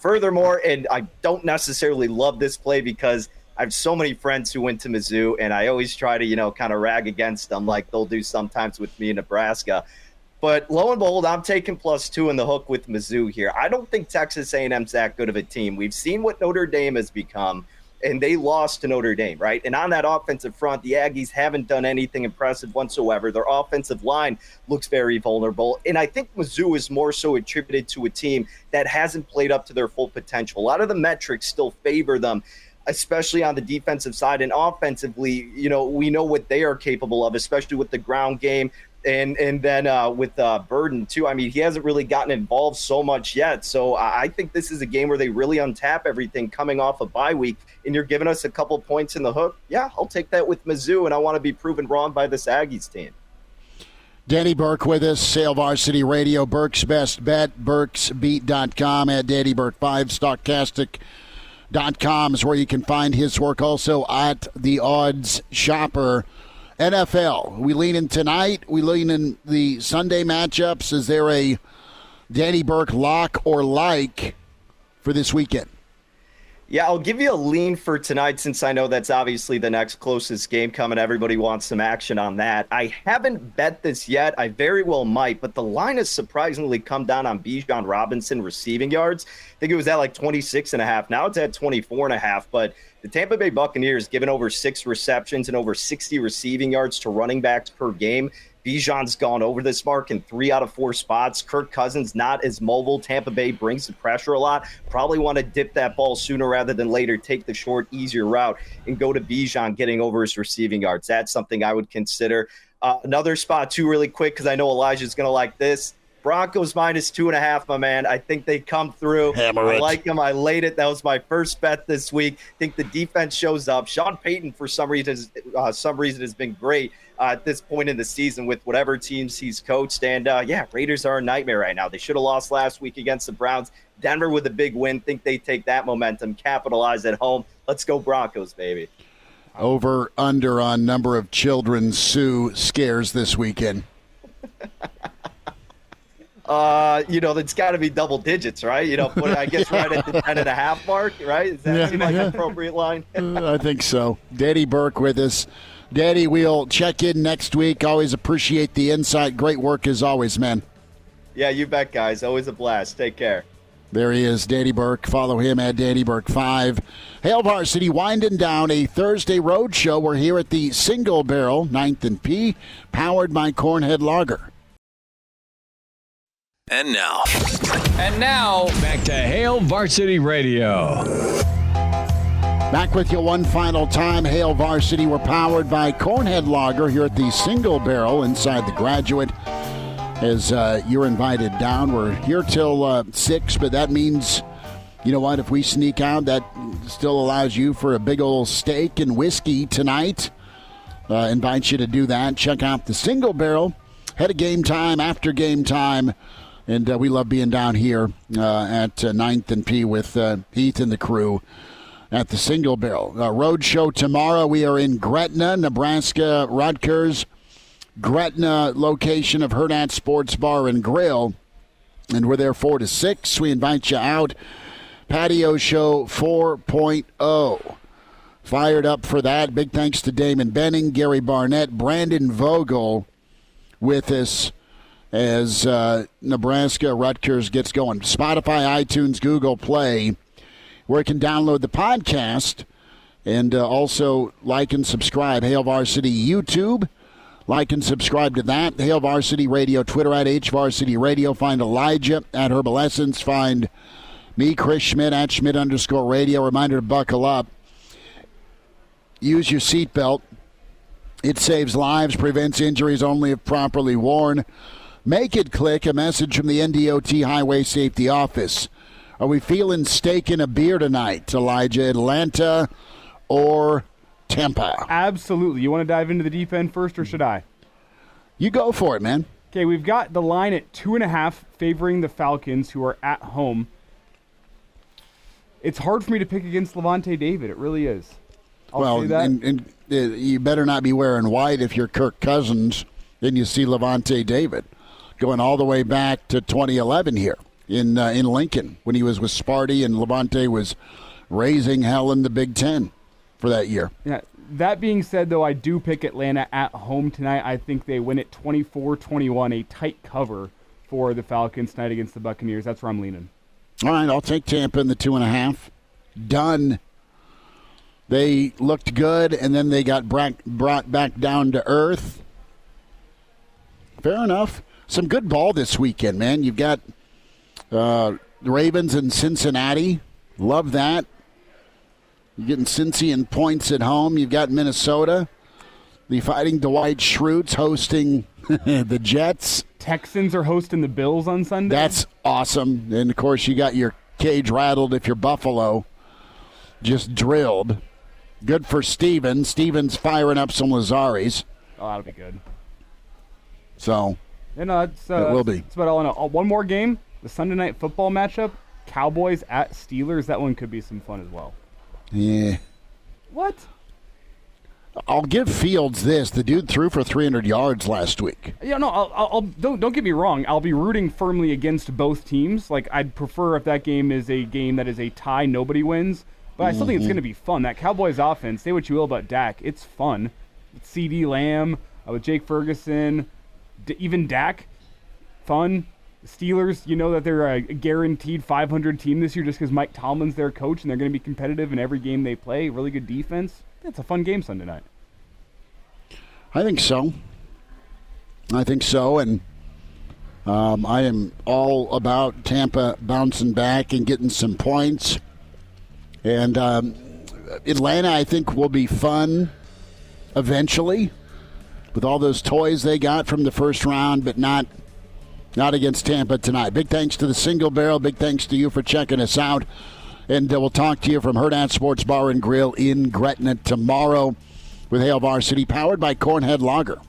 Furthermore, and I don't necessarily love this play because I have so many friends who went to Mizzou, and I always try to, kind of rag against them like they'll do sometimes with me in Nebraska. But lo and behold, I'm taking +2 in the hook with Mizzou here. I don't think Texas A&M's that good of a team. We've seen what Notre Dame has become, and they lost to Notre Dame, right? And on that offensive front, the Aggies haven't done anything impressive whatsoever. Their offensive line looks very vulnerable. And I think Mizzou is more so attributed to a team that hasn't played up to their full potential. A lot of the metrics still favor them, especially on the defensive side. And offensively, we know what they are capable of, especially with the ground game. And then with Burden, too. I mean, he hasn't really gotten involved so much yet. So I think this is a game where they really untap everything coming off a bye week. And you're giving us a couple points in the hook. Yeah, I'll take that with Mizzou, and I want to be proven wrong by this Aggies team. Danny Burke with us, Hail Varsity Radio, Burke's Best Bet, burksbeat.com, at Danny Burke 5, stocktastic.com is where you can find his work. Also at The Odds Shopper. NFL, we lean in tonight. We lean in the Sunday matchups. Is there a Danny Burke lock or like for this weekend? Yeah, I'll give you a lean for tonight since I know that's obviously the next closest game coming. Everybody wants some action on that. I haven't bet this yet. I very well might, but the line has surprisingly come down on Bijan Robinson receiving yards. I think it was at like 26.5. Now it's at 24.5, but the Tampa Bay Buccaneers given over 6 receptions and over 60 receiving yards to running backs per game. Bijan's gone over this mark in 3 out of 4 spots. Kirk Cousins not as mobile. Tampa Bay brings the pressure a lot. Probably want to dip that ball sooner rather than later, take the short, easier route, and go to Bijan getting over his receiving yards. That's something I would consider. Another spot, too, really quick, because I know Elijah's going to like this. Broncos minus 2.5, my man. I think they come through. I like them. I laid it. That was my first bet this week. I think the defense shows up. Sean Payton, for some reason, has been great at this point in the season with whatever teams he's coached. And, Raiders are a nightmare right now. They should have lost last week against the Browns. Denver with a big win. Think they take that momentum, capitalize at home. Let's go Broncos, baby. Over, under on number of children Sue scares this weekend. It's got to be double digits, right? Put it, I guess, right at the 10.5 mark, right? Does that seem like an appropriate line? I think so. Danny Burke with us. Danny, we'll check in next week. Always appreciate the insight. Great work as always, man. Yeah, you bet, guys. Always a blast. Take care. There he is, Danny Burke. Follow him at Danny Burke 5. Hail Varsity winding down a Thursday road show. We're here at the Single Barrel 9th and P, powered by Cornhead Lager. And now, back to Hail Varsity Radio. Back with you one final time. Hail Varsity, we're powered by Cornhead Lager here at the Single Barrel inside the Graduate. As you're invited down, we're here till 6, but that means, you know what, if we sneak out, that still allows you for a big old steak and whiskey tonight. Invite you to do that. Check out the Single Barrel. Head of game time, after game time. And we love being down here at 9th and P with Heath and the crew at the Single Barrel. Road show tomorrow. We are in Gretna, Nebraska-Rutgers. Gretna location of Hurrdat Sports Bar and Grill. And we're there 4 to 6. We invite you out. Patio Show 4.0. Fired up for that. Big thanks to Damon Benning, Gary Barnett, Brandon Vogel with us as Nebraska-Rutgers gets going. Spotify, iTunes, Google Play, where you can download the podcast and also like and subscribe. Hail Varsity YouTube, like and subscribe to that. Hail Varsity Radio, Twitter at HVarsity Radio. Find Elijah at Herbal Essence. Find me, Chris Schmidt, at Schmidt_radio. Reminder to buckle up. Use your seatbelt. It saves lives, prevents injuries only if properly worn. Make it click, a message from the NDOT Highway Safety Office. Are we feeling steak and a beer tonight, Elijah? Atlanta or Tampa? Absolutely. You want to dive into the deep end first, or should I? You go for it, man. Okay, we've got the line at 2.5 favoring the Falcons, who are at home. It's hard for me to pick against Levante David. It really is. I'll say that. And you better not be wearing white if you're Kirk Cousins and you see Levante David. Going all the way back to 2011 here in Lincoln when he was with Sparty and Levante was raising hell in the Big Ten for that year. Yeah. That being said, though, I do pick Atlanta at home tonight. I think they win it 24-21, a tight cover for the Falcons tonight against the Buccaneers. That's where I'm leaning. All right, I'll take Tampa in the 2.5. Done. They looked good, and then they got brought back down to earth. Fair enough. Some good ball this weekend, man. You've got the Ravens and Cincinnati. Love that. You're getting Cincy in points at home. You've got Minnesota. The Fighting Dwight Schrutes hosting the Jets. Texans are hosting the Bills on Sunday. That's awesome. And, of course, you got your cage rattled if you're Buffalo. Just drilled. Good for Steven. Steven's firing up some Lazzaris. Oh, that'll be good. So... it will be. It's about all I know. One more game, the Sunday night football matchup, Cowboys at Steelers. That one could be some fun as well. Yeah. What? I'll give Fields this. The dude threw for 300 yards last week. Yeah, no, I'll don't get me wrong. I'll be rooting firmly against both teams. Like, I'd prefer if that game is a game that is a tie, nobody wins. But I still think it's going to be fun. That Cowboys offense, say what you will about Dak, it's fun. With C.D. Lamb, with Jake Ferguson, even Dak, fun. Steelers, you know that they're a guaranteed 500 team this year just because Mike Tomlin's their coach, and they're going to be competitive in every game they play. Really good defense. It's a fun game Sunday night. I think so. And I am all about Tampa bouncing back and getting some points. And Atlanta, I think, will be fun eventually with all those toys they got from the first round, but not against Tampa tonight. Big thanks to the Single Barrel. Big thanks to you for checking us out. And we'll talk to you from Hurrdat Sports Bar and Grill in Gretna tomorrow with Hail Varsity, powered by Cornhead Lager.